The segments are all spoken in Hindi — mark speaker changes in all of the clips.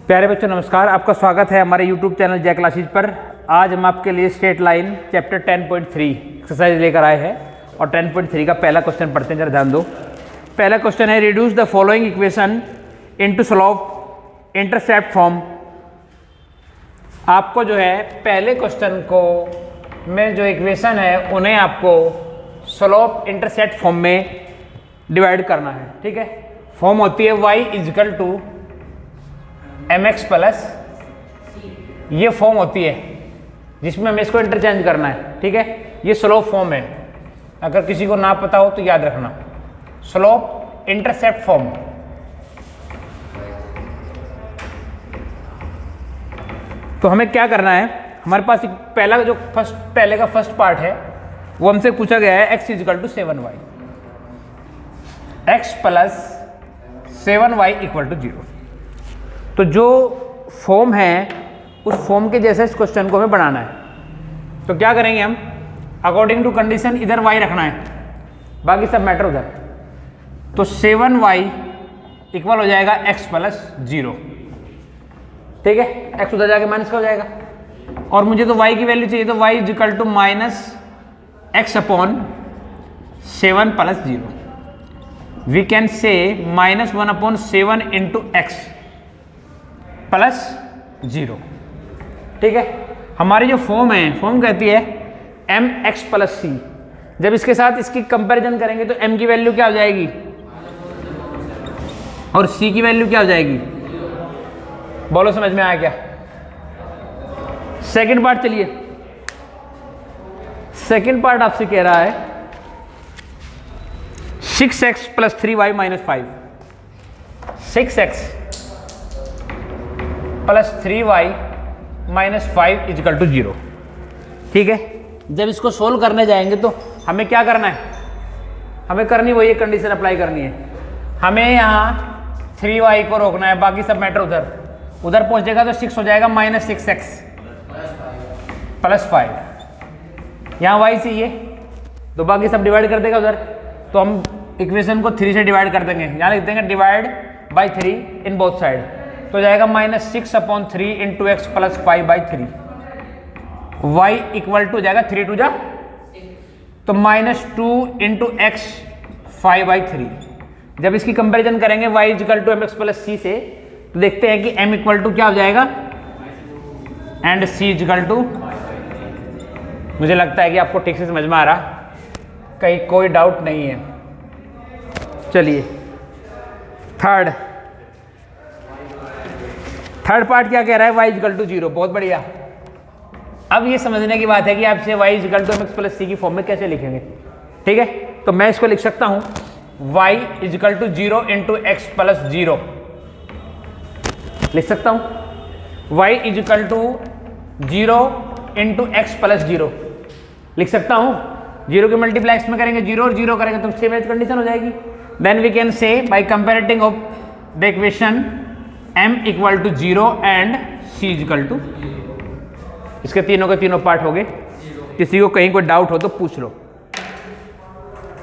Speaker 1: प्यारे बच्चों नमस्कार, आपका स्वागत है हमारे YouTube चैनल जय क्लासेज पर। आज हम आपके लिए स्ट्रेट लाइन चैप्टर 10.3 एक्सरसाइज लेकर आए हैं और 10.3 का पहला क्वेश्चन पढ़ते हैं, जरा ध्यान दो। पहला क्वेश्चन है, reduce the following equation into slope intercept form. आपको जो है पहले क्वेश्चन को में जो इक्वेशन है उन्हें आपको स्लोप इंटरसेप्ट फॉर्म में डिवाइड करना है। ठीक है, फॉर्म होती है y is equal to mx plus, ये फॉर्म होती है जिसमें हमें इसको इंटरचेंज करना है। ठीक है, ये स्लोप फॉर्म है, अगर किसी को ना पता हो तो याद रखना, स्लोप इंटरसेप्ट फॉर्म। तो हमें क्या करना है, हमारे पास पहला जो पहले का फर्स्ट पार्ट है वो हमसे पूछा गया है x is equal to 7y, x plus 7y equal to 0। तो जो फॉर्म है उस फॉर्म के जैसे इस क्वेश्चन को हमें बनाना है। तो क्या करेंगे हम, अकॉर्डिंग टू कंडीशन इधर y रखना है, बाकी सब मैटर उधर। तो 7y इक्वल हो जाएगा x प्लस 0। ठीक है, x उधर जाके माइनस का हो जाएगा और मुझे तो y की वैल्यू चाहिए, तो y equal to minus x upon 7 plus 0। We can say minus 1 upon 7 into x plus 0। ठीक है, हमारी जो फॉर्म है, फॉर्म कहती है mx प्लस c। जब इसके साथ इसकी कंपैरिजन करेंगे तो m की वैल्यू क्या हो जाएगी और c की वैल्यू क्या हो जाएगी। बोलो समझ में आया क्या। सेकंड पार्ट, चलिए सेकंड पार्ट आपसे कह रहा है 6x plus 3y minus 5। 6x plus 3y minus 5 is equal to 0। ठीक है, जब इसको सोल्व करने जाएंगे तो हमें क्या करना है, हमें करनी वही कंडीशन अप्लाई करनी है। हमें यहाँ 3y को रोकना है, बाकी सब मैटर उधर उधर पहुँचेगा तो 6 हो जाएगा माइनस 6x प्लस 5। यहाँ y चाहिए तो बाकी सब डिवाइड कर देगा उधर, तो हम इक्वेशन को 3 से डिवाइड कर देंगे। यहाँ लिख देंगे divide by 3 in both side, तो जाएगा minus 6 upon 3 into x plus 5 by 3। y equal to जाएगा 3 टू जा, तो माइनस 2 इंटू एक्स 5 बाई 3। जब इसकी कंपैरिजन करेंगे y equal to mx plus c से, तो देखते हैं कि m इक्वल टू क्या हो जाएगा एंड c इक्वल टू। मुझे लगता है कि आपको ठीक से समझ में आ रहा, कहीं कोई डाउट नहीं है। चलिए थर्ड पार्ट क्या कह रहा है, y इक्वल टू 0। बहुत बढ़िया। अब ये समझने की बात है कि आपसे y equal to mx plus c की फॉर्म में कैसे लिखेंगे। ठीक है, तो मैं इसको लिख सकता हूं y equal to 0 into x plus 0 लिख सकता हूं। y equal to 0 into x plus 0 लिख सकता हूं। 0 की मल्टीप्लाई एक्स में करेंगे 0 और 0 करेंगे तो सेम एज कंडीशन हो जाएगी। Then we can say by comparing of the equation m equal to 0 and c equal to. इसके तीनों के तीनों पार्ट हो गए। किसी को कहीं कोई डाउट हो तो पूछ लो।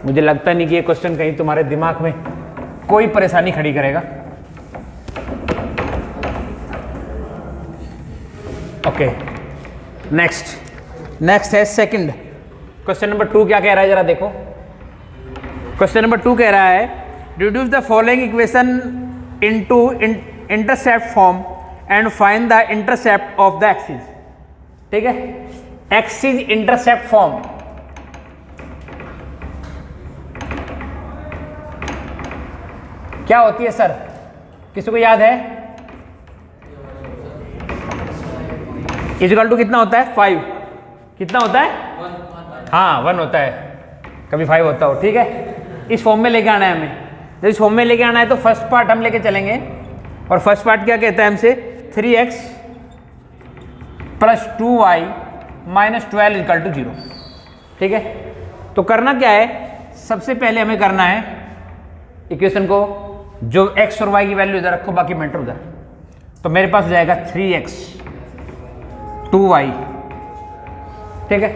Speaker 1: मुझे लगता नहीं कि ये क्वेश्चन कहीं तुम्हारे दिमाग में कोई परेशानी खड़ी करेगा। ओके, नेक्स्ट है सेकंड। क्वेश्चन नंबर 2 क्या कह रहा है, जरा देखो। क्वेश्चन नंबर 2 कह रहा है, reduce the following equation into intercept form and find the intercept of the axis. ठीक है, एक्सिस इंटरसेप्ट फॉर्म। क्या होती है सर, किसी को याद है। इक्वल टू कितना होता है, 5। कितना होता है, हाँ 1 होता है, कभी 5 होता हो। ठीक है, इस फॉर्म में लेके आना है हमें। जब इस फॉर्म में लेके आना है तो फर्स्ट पार्ट हम लेके चलेंगे, और फर्स्ट पार्ट क्या कहता है हमसे, 3x plus 2y minus 12 equal to 0। ठीक है, तो करना क्या है, सबसे पहले हमें करना है इक्वेशन को, जो x और y की वैल्यू इधर रखो, बाकी मैटर उधर। तो मेरे पास जाएगा 3x 2y। ठीक है,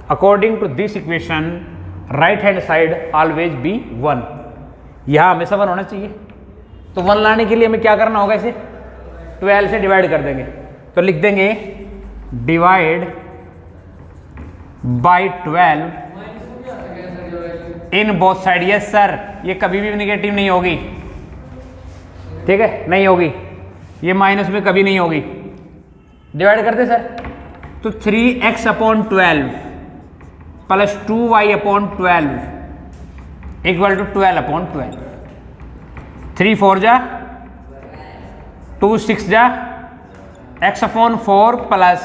Speaker 1: according to this equation right hand side always be 1। यहां हमेशा 1 होना चाहिए। तो 1 लाने के लिए हमें क्या करना होगा, इसे 12 से डिवाइड कर देंगे, तो लिख देंगे divide by 12 in both side. Yes sir, ये कभी भी नेगेटिव नहीं होगी, ठीक है, नहीं होगी, ये माइनस में कभी नहीं होगी। डिवाइड करते सर, तो 3x upon 12 plus 2y upon 12 equal to 12 upon 12। 3 4 जा 2 6 जा x upon 4 plus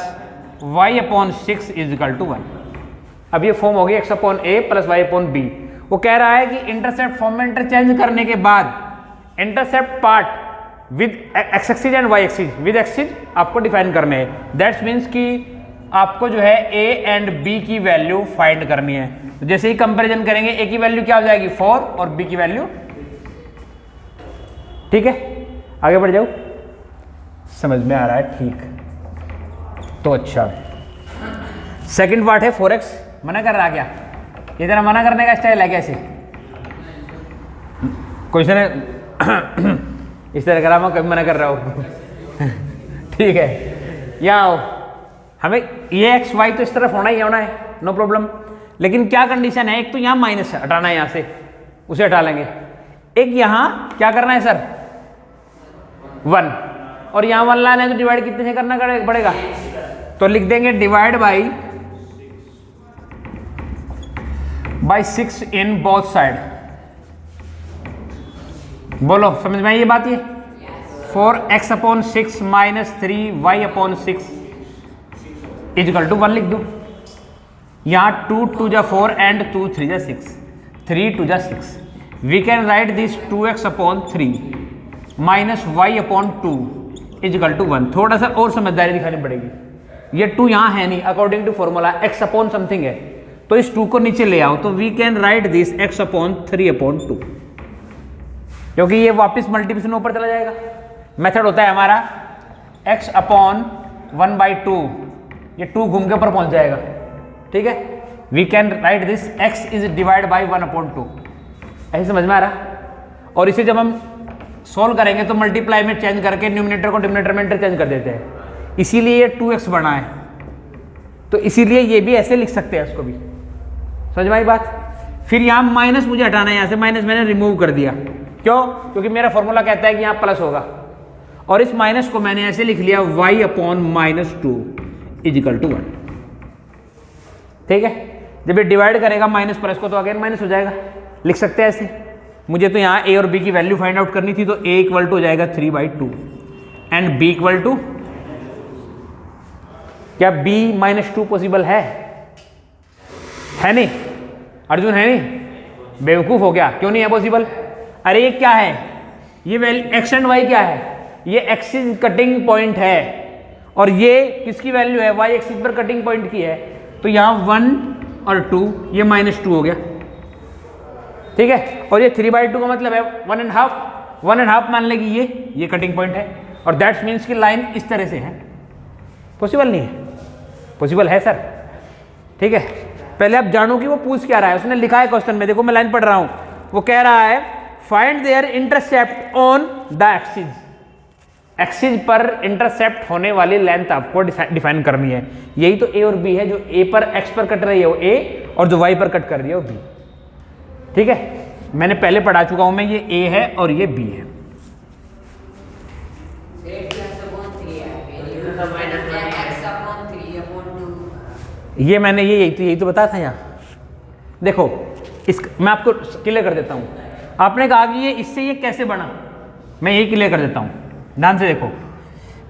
Speaker 1: y upon 6 is equal to 1। अब ये फॉर्म होगी x upon a plus y upon b। वो कह रहा है कि इंटरसेप्ट फॉर्म में इंटरचेंज करने के बाद intercept part with x axis and y axis, with axis आपको डिफाइन करने हैं। दैट्स मीन्स कि आपको जो है a एंड b की वैल्यू फाइंड करनी है। तो जैसे ही कंपैरिजन करेंगे a की वैल्यू क्या हो जाएगी 4 और b की वैल्यू, ठीक है, आगे बढ़ जाओ, समझ में आ रहा है, ठीक। तो अच्छा, सेकंड पार्ट है 4x। मना कर रहा क्या? ये तेरा मना करने का स्टाइल है कैसे? क्वेश्चन इस तरह करा, मैं कभी मना कर रहा हूँ ठीक है, यहाँ आओ, हमें ये एक्स वाई तो इस तरफ होना ही होना है, नो प्रॉब्लम। लेकिन क्या कंडीशन है, एक तो यहाँ माइनस हटाना है, यहाँ से उसे हटा लेंगे। एक यहाँ क्या करना है सर 1, और यहाँ 1 लाना है, तो डिवाइड कितने से करना पड़ेगा? तो लिख देंगे divide by 6 in both side. बोलो समझ में आई ये बात? ये 4x upon 6 minus 3y upon 6 is equal to 1 लिख दो। यहाँ 2 2 जा 4 एंड 2 3 जा 6, 3 2 जा 6। We can write this 2x upon 3 minus y upon 2 is equal to 1। थोड़ा सा और समझदारी दिखानी पड़ेगी, ये 2 यहाँ है नहीं, according to formula x upon something है, तो इस 2 को नीचे ले आओ, तो we can write this x upon 3 upon 2, क्योंकि ये वापस मल्टीप्लिकेशन ऊपर चला जाएगा। मेथड होता है हमारा x अपॉन 1/2, ये 2 घूम के ऊपर पहुंच जाएगा, ठीक है। We can write this x is divide by 1/2, ऐसे समझ में आ रहा। और इसे जब हम सोल्व करेंगे तो मल्टीप्लाई में चेंज करके न्यूमिनेटर को डिनोमिनेटर में इंटरचेंज कर देते हैं, इसीलिए ये 2x बना है। तो इसीलिए ये भी ऐसे लिख सकते हैं, इसको भी समझ में आई बात। फिर यहाँ माइनस मुझे हटाना है, यहाँ से माइनस मैंने रिमूव कर दिया, क्यों? क्योंकि मेरा फॉर्मूला कहता है कि यहाँ प्लस होगा, और इस माइनस को मैंने ऐसे लिख लिया y अपॉन -2 इजिकल टू 1, ठीक है। जब ये डिवाइड करेगा माइनस प्लस को, तो अगेन माइनस हो जाएगा, लिख सकते हैं ऐसे। मुझे तो यहाँ a और b की वैल्यू फाइंड आउट करनी थी, तो a इक्वल टू हो जाएगा 3/2 एंड b इक्वल टू, क्या b -2 पॉसिबल है नहीं? अर्जुन है नहीं? बेवकूफ हो गया, क्यों नहीं है पॉसिबल? अरे ये क्या है, ये वैल्यू x एंड y क्या है, ये एक्सिस कटिंग पॉइंट है, और ये किसकी वैल्यू है, y एक्सिस पर कटिंग पॉइंट की है। तो यहाँ 1 और 2, ये -2 हो गया, ठीक है। और ये 3/2 का मतलब है 1.5 मान लेगी, ये कटिंग पॉइंट है, और दैट्स मीन्स की लाइन इस तरह से है। पॉसिबल नहीं है? पॉसिबल है सर, ठीक है। पहले आप जानो कि वो पूछ क्या रहा है, उसने लिखा है क्वेश्चन में, देखो मैं लाइन पढ़ रहा हूँ। वो कह रहा है find their intercept on the axis, axis पर इंटरसेप्ट होने वाली लेंथ आपको डिफाइन करनी है। यही तो a और b है, जो a पर x पर कट रही है वो a, और जो y पर कट कर रही है वो b, ठीक है। मैंने पहले पढ़ा चुका हूं मैं, ये a है और ये b है। ये मैंने यही तो बताया था यहाँ। देखो मैं आपको क्लियर कर देता हूँ। आपने कहा कि ये इससे ये कैसे बना, मैं यही क्लियर कर देता हूँ, ध्यान से देखो।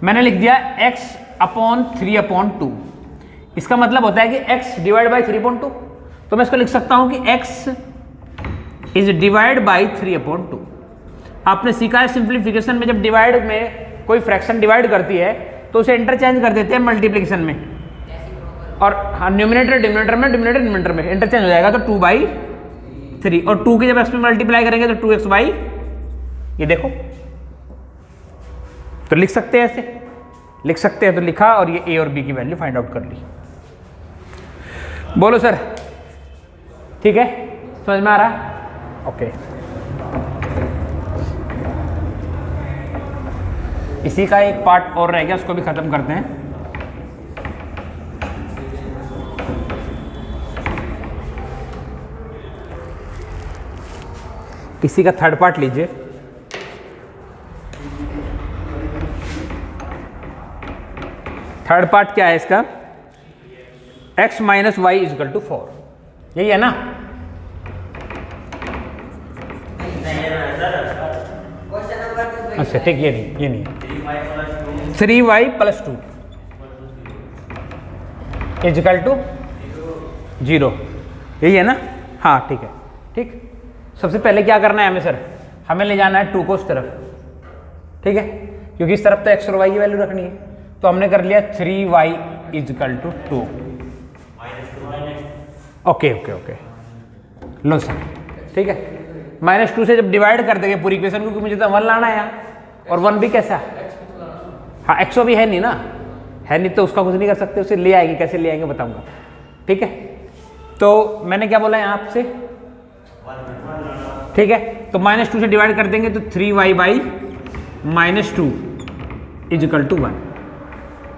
Speaker 1: मैंने लिख दिया x अपॉन 3/2, इसका मतलब होता है कि x डिवाइड बाई 3/2, तो मैं इसको लिख सकता हूँ कि x इज डिवाइड बाई 3/2। आपने सीखा है सिंप्लीफिकेशन में, जब डिवाइड में कोई फ्रैक्शन डिवाइड करती है तो उसे इंटरचेंज कर देते हैं मल्टीप्लिकेशन में, और न्यूमिनेटर डिनोमिनेटर में, डिनोमिनेटर न्यूमिनेटर में इंटरचेंज हो जाएगा, तो 2/3, और 2 की जब x में मल्टीप्लाई करेंगे तो 2x बाई, ये देखो, तो लिख सकते हैं, ऐसे लिख सकते हैं। तो लिखा, और ये a और b की वैल्यू फाइंड आउट कर ली। बोलो सर, ठीक है, समझ में आ रहा? ओके। इसी का एक पार्ट और रह गया, उसको भी खत्म करते हैं। इसी का थर्ड पार्ट लीजिए। थर्ड पार्ट क्या है इसका? x minus y is equal to 4, यही है ना? अच्छा ठीक, ये नहीं 3y प्लस 2 इजकल टू 0, यही है ना? हाँ ठीक है। ठीक, सबसे पहले क्या करना है हमें सर? हमें ले जाना है 2 को उस तरफ, ठीक है, क्योंकि इस तरफ तो x और y की वैल्यू रखनी है। तो हमने कर लिया 3y is equal to 2। Okay okay okay, लो सर, ठीक है। -2 से जब डिवाइड कर देंगे पूरी इक्वेशन को, क्योंकि मुझे तो 1 लाना है यहाँ, और 1 भी कैसा? हाँ, एक्सो भी है नहीं ना, है नहीं तो उसका कुछ नहीं कर सकते, उसे ले आएंगे, कैसे ले आएंगे बताऊंगा, ठीक है। तो मैंने क्या बोला यहाँ आपसे? ठीक है, तो -2 से डिवाइड कर देंगे तो 3y बाई -2 इजकल टू 1,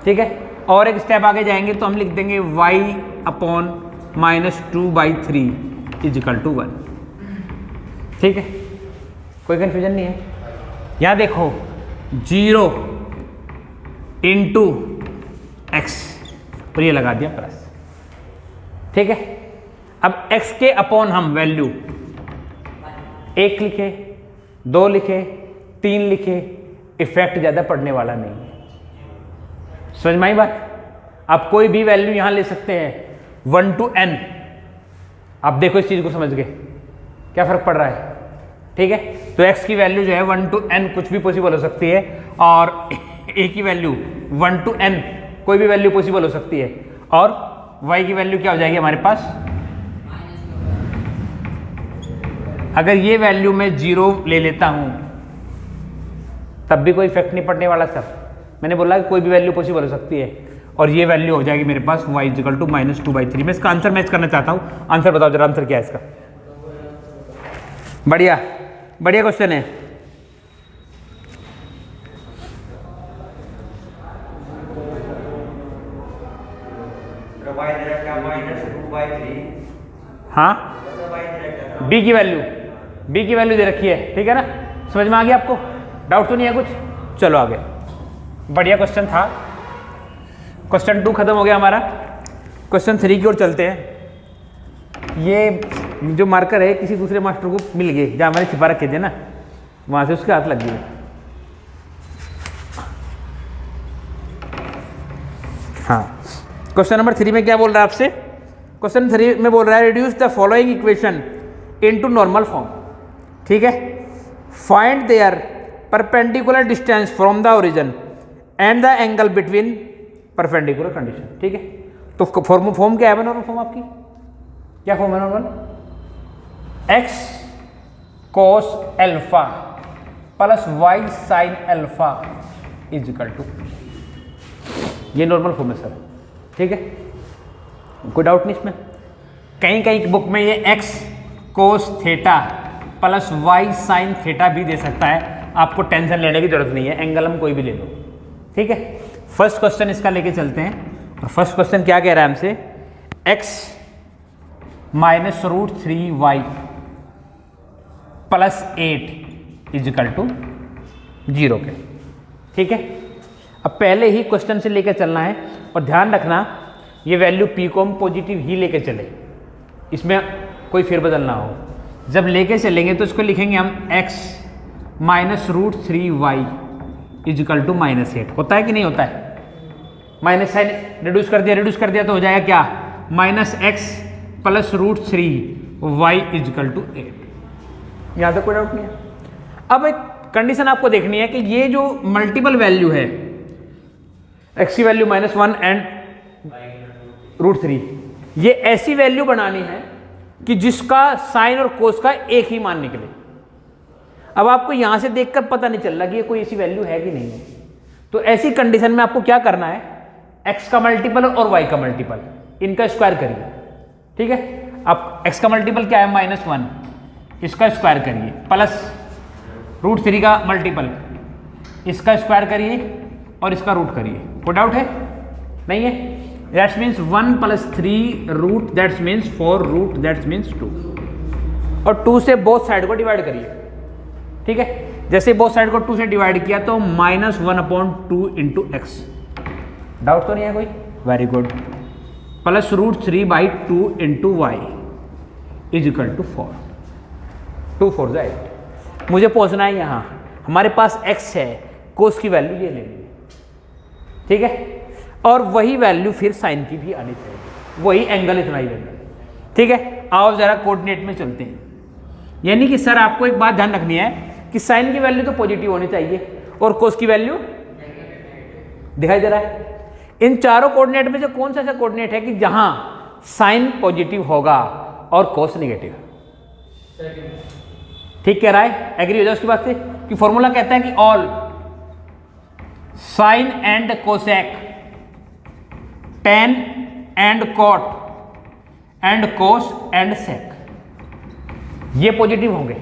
Speaker 1: ठीक है। और एक स्टेप आगे जाएंगे तो हम लिख देंगे y अपॉन -2/3 इजकल टू 1, ठीक है। कोई कंफ्यूजन नहीं है? यहाँ देखो 0 इंटू एक्स, और ये लगा दिया प्लस, ठीक है। अब x के अपॉन हम वैल्यू 1 लिखे, 2 लिखे, 3 लिखे, इफेक्ट ज़्यादा पड़ने वाला नहीं है। समझ में आई बात? आप कोई भी वैल्यू यहाँ ले सकते हैं 1 to n। आप देखो इस चीज़ को समझ गए, क्या फ़र्क पड़ रहा है, ठीक है। तो x की वैल्यू जो है 1 to n कुछ भी पॉसिबल हो सकती है, और a की वैल्यू 1 to n कोई भी वैल्यू पॉसिबल हो सकती है, और y की वैल्यू क्या हो जाएगी हमारे पास? अगर ये वैल्यू मैं 0 ले लेता हूँ तब भी कोई इफेक्ट नहीं पड़ने वाला सर। मैंने बोला कि कोई भी वैल्यू पॉसिबल हो सकती है, और ये वैल्यू हो जाएगी मेरे पास y इक्वल टू -2/3। मैं इसका आंसर मैच करना चाहता हूँ। आंसर बताओ जरा, आंसर क्या है इसका? बढ़िया बढ़िया क्वेश्चन है। हाँ, b की वैल्यू दे रखी है, ठीक है ना? समझ में आ गया आपको? डाउट तो नहीं है कुछ? चलो आगे, बढ़िया क्वेश्चन था। क्वेश्चन 2 खत्म हो गया हमारा। क्वेश्चन 3 की ओर चलते हैं। ये जो मार्कर है किसी दूसरे मास्टर को मिल गए, जहाँ हमारे छिपा रखे थे ना, वहाँ से उसके हाथ लग गए। हाँ, क्वेश्चन नंबर 3 में क्या बोल रहा है आपसे? क्वेश्चन 3 में बोल रहा है reduce the following equation into normal form, ठीक है। Find their perpendicular distance from the origin and the angle between perpendicular condition, ठीक है। तो फॉर्म क्या है नॉर्मल फॉर्म आपकी? क्या फॉर्म है normal? x cos alpha plus y sin alpha is equal to, ये नॉर्मल फॉर्म है सर, ठीक है। कोई डाउट नहीं इसमें? कहीं कहीं बुक में ये x cos theta plus y sin theta भी दे सकता है, आपको टेंशन लेने की जरूरत नहीं है, एंगल हम कोई भी ले लो, ठीक है। फर्स्ट क्वेश्चन इसका लेके चलते हैं। और फर्स्ट क्वेश्चन क्या कह रहा है हमसे? x minus √3y plus 8 is equal to 0 के, ठीक है। अब पहले ही क्वेश्चन से लेकर चलना है, और ध्यान रखना ये वैल्यू p को हम पॉजिटिव ही लेके चले, इसमें कोई फेरबदल ना हो। जब लेके चलेंगे तो इसको लिखेंगे हम x minus √3y is equal to -8। होता है कि नहीं होता है? माइनस साइन रिड्यूस कर दिया तो हो जाएगा क्या? -x plus √3y is equal to 8। यहाँ तक कोई डाउट नहीं है? अब एक कंडीशन आपको देखनी है कि ये जो मल्टीपल वैल्यू है, x की वैल्यू -1 एंड √3, ये ऐसी वैल्यू बनानी है कि जिसका साइन और कोस का एक ही मान निकले। अब आपको यहां से देखकर पता नहीं चल रहा कि ये कोई ऐसी वैल्यू है कि नहीं है, तो ऐसी कंडीशन में आपको क्या करना है? x का मल्टीपल और y का मल्टीपल, इनका स्क्वायर करिए, ठीक है। अब x का मल्टीपल क्या है? -1, इसका स्क्वायर करिए, प्लस √3 का मल्टीपल इसका स्क्वायर करिए और इसका रूट करिए। कोई डाउट है? नहीं है? That's means 1 + 3 root that's means 4 root that's means 2, और 2 से बोथ साइड को डिवाइड करिए। ठीक है, जैसे बोथ साइड को 2 से डिवाइड किया तो -1/2 इंटू एक्स। डाउट तो नहीं है कोई? Very good. Plus √3/2 into y is equal to 4। 2 4 जा 8। मुझे पहुंचना है यहाँ, हमारे पास x है, कोस की वैल्यू ये ले ली। ठीक है, और वही वैल्यू फिर साइन की भी आनी चाहिए, वही एंगल इतना ही एंगल। ठीक है, आओ जरा कोऑर्डिनेट में चलते हैं। यानी कि सर आपको एक बात ध्यान रखनी है कि साइन की वैल्यू तो पॉजिटिव होनी चाहिए और कोस की वैल्यू दिखाई दे रहा है। इन चारों कोऑर्डिनेट में से कौन सा ऐसा कोऑर्डिनेट है कि जहां साइन पॉजिटिव होगा और कोस नेगेटिव? ठीक कह रहा है, एग्री हो जाए उसकी बात से कि फॉर्मूला कहता है कि all sine and cosec, tan and cot and cos and sec ये पॉजिटिव होंगे।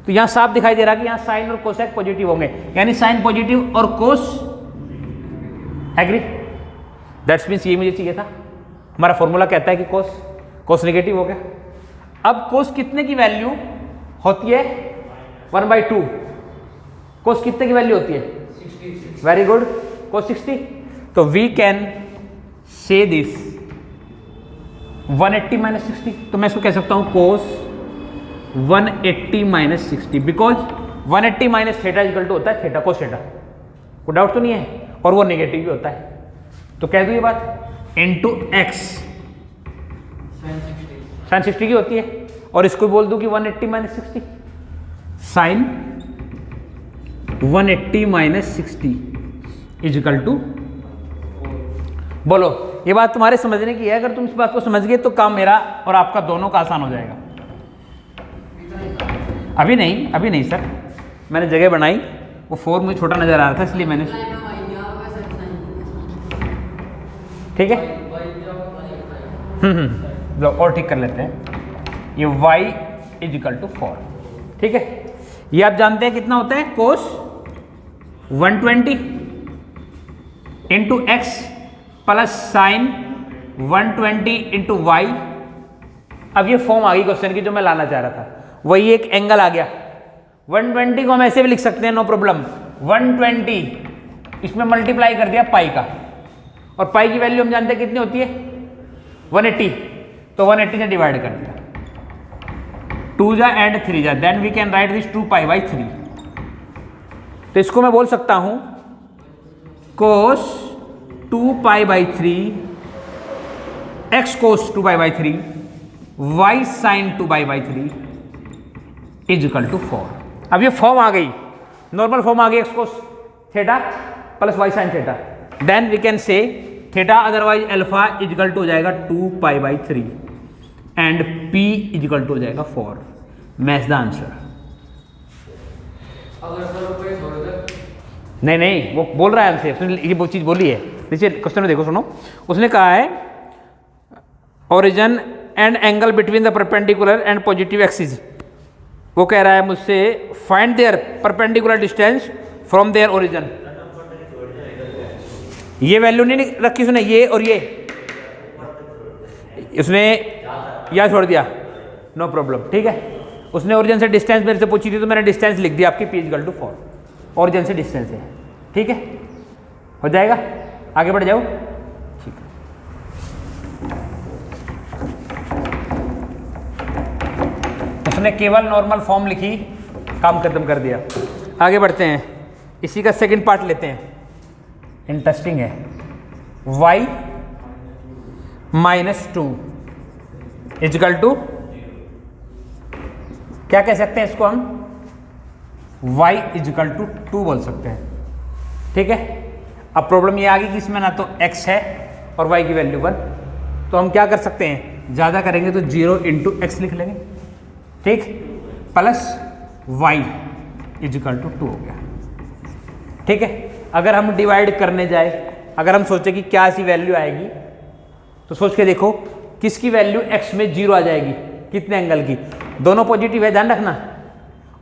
Speaker 1: तो यहां साफ दिखाई दे रहा है कि यहां साइन और कोसेक पॉजिटिव होंगे, यानी साइन पॉजिटिव और कोस एग्री। दैट्स मीन्स ये मुझे चाहिए था। हमारा फॉर्मूला कहता है कि कोस नेगेटिव हो गया। अब कोस कितने की वैल्यू होती है? 1/2। कोस कितने की वैल्यू होती है? 60। वेरी गुड, कोस 60। तो वी कैन से दिस 180 - 60। तो मैं इसको कह सकता हूं कोस 180 - 60, बिकॉज 180 - थीटा इक्वल टू होता है थीटा कोस थीटा। कोई डाउट तो नहीं है? और वो नेगेटिव भी होता है, तो कह दो ये बात इंटू एक्स साइन 60 की होती है, और इसको बोल दूं कि 180 - 60 साइन 180 - 60 इज इक्वल टू। बोलो, ये बात तुम्हारे समझने की है। अगर तुम इस बात को समझ गए तो काम मेरा और आपका दोनों का आसान हो जाएगा। अभी नहीं सर, मैंने जगह बनाई, वो 4 मुझे छोटा नजर आ रहा था इसलिए मैंने। ठीक है, लो और ठीक कर लेते हैं। ये y इज इक्वल टू 4। ठीक है, ये आप जानते हैं कितना होता है? Cos 120 into x plus sine 120 into y. अब ये फॉर्म आ गई क्वेश्चन की जो मैं लाना चाह रहा था, वही एक एंगल आ गया। 120 को हम ऐसे भी लिख सकते हैं, नो प्रॉब्लम। 120 इसमें मल्टीप्लाई कर दिया पाई का, और पाई की वैल्यू हम जानते हैं कितनी होती है? 180। तो 180 से डिवाइड कर दिया, 2 जा एंड 3 जा, then we can write this 2π/3। तो इसको मैं बोल सकता हूं cos 2π/3 x cos 2π/3 y sine 2π/3 is equal to 4। अब ये फॉर्म आ गई, नॉर्मल फॉर्म आ गई, x cos theta plus y sine theta. Then we can say theta otherwise alpha is equal to हो जाएगा 2π/3 and p is equal to हो जाएगा 4। Match the answer. नहीं, वो बोल रहा है हमसे, उसने ये वो चीज़ बोली है। नीचे क्वेश्चन में देखो, सुनो। उसने कहा है origin and angle between the perpendicular and positive axis. वो कह रहा है मुझसे find their perpendicular distance from their origin. ये वैल्यू नहीं रखी उसने, ये और ये उसने या छोड़ दिया, नो प्रॉब्लम। ठीक है, उसने ओरिजिन से डिस्टेंस मेरे से पूछी थी तो मैंने डिस्टेंस लिख दिया आपकी p इक्वल टू 4। ओरिजिन से डिस्टेंस है। ठीक है, हो जाएगा, आगे बढ़ जाओ। ठीक है, उसने केवल नॉर्मल फॉर्म लिखी, काम खत्म कर दिया। आगे बढ़ते हैं, इसी का सेकंड पार्ट लेते हैं, इंटरेस्टिंग है। y - 2 इक्वल टू, क्या कह सकते हैं इसको हम? y इक्वल टू 2 बोल सकते हैं। ठीक है, अब प्रॉब्लम ये आ गई कि इसमें ना तो x है और y की वैल्यू 1, तो हम क्या कर सकते हैं? ज़्यादा करेंगे तो 0 इंटू एक्स लिख लेंगे। ठीक, प्लस y इक्वल टू 2 हो गया। ठीक है, अगर हम डिवाइड करने जाए, अगर हम सोचें कि क्या सी वैल्यू आएगी, तो सोच के देखो किसकी वैल्यू x में 0 आ जाएगी, कितने एंगल की? दोनों पॉजिटिव है, ध्यान रखना,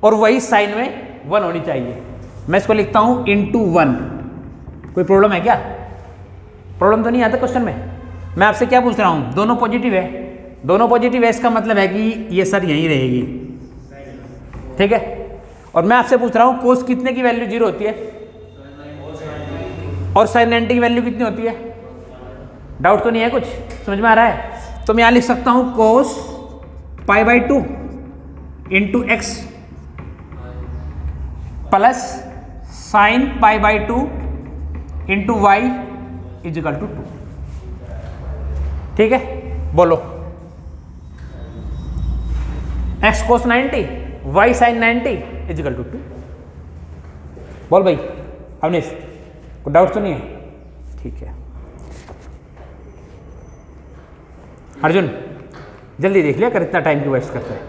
Speaker 1: और वही साइन में 1 होनी चाहिए। मैं इसको लिखता हूं इंटू 1। कोई प्रॉब्लम है क्या? प्रॉब्लम तो नहीं आता क्वेश्चन में। मैं आपसे क्या पूछ रहा हूं, दोनों पॉजिटिव है, दोनों पॉजिटिव है, इसका मतलब है कि ये सर यहीं रहेगी, ठीक है। और मैं आपसे पूछ रहा हूं कोस कितने की वैल्यू 0 होती है और साइन 90 की वैल्यू कितनी होती है? डाउट तो नहीं है, कुछ समझ में आ रहा है? तो मैं यहां लिख सकता हूं cos π/2 into x plus sine π/2 into y is equal to 2। ठीक है, बोलो x cos 90 y sine 90 is equal to 2। बोल भाई अवनीश, कोई डाउट तो नहीं है? ठीक है अर्जुन, जल्दी देख लिया कर, इतना टाइम क्यों वेस्ट करता है?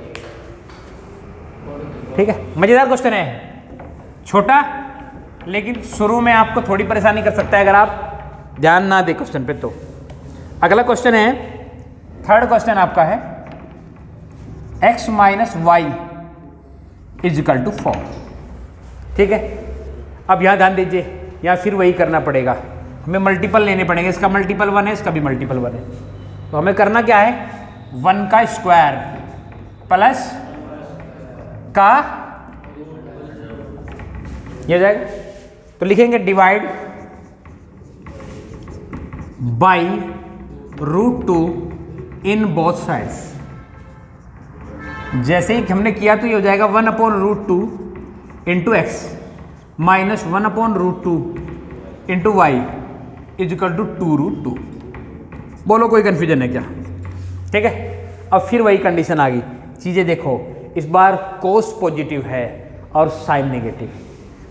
Speaker 1: ठीक है, मजेदार क्वेश्चन है, छोटा लेकिन शुरू में आपको थोड़ी परेशानी कर सकता है अगर आप ध्यान ना दे क्वेश्चन पे। तो अगला क्वेश्चन है, थर्ड क्वेश्चन आपका है x minus y is equal to 4। ठीक है, अब यहां ध्यान दीजिए, यहां फिर वही करना पड़ेगा, हमें मल्टीपल लेने पड़ेंगे। इसका मल्टीपल 1 है, इसका भी मल्टीपल 1 है, तो हमें करना क्या है, 1 का स्क्वायर प्लस का ये हो जाएगा, तो लिखेंगे divide by √2 in both sides. जैसे ही हमने किया तो ये हो जाएगा 1/√2 into x minus 1/√2 into y is equal to 2√2। बोलो कोई कन्फ्यूजन है क्या? ठीक है, अब फिर वही कंडीशन आ गई। चीज़ें देखो, इस बार कोस पॉजिटिव है और साइन नेगेटिव,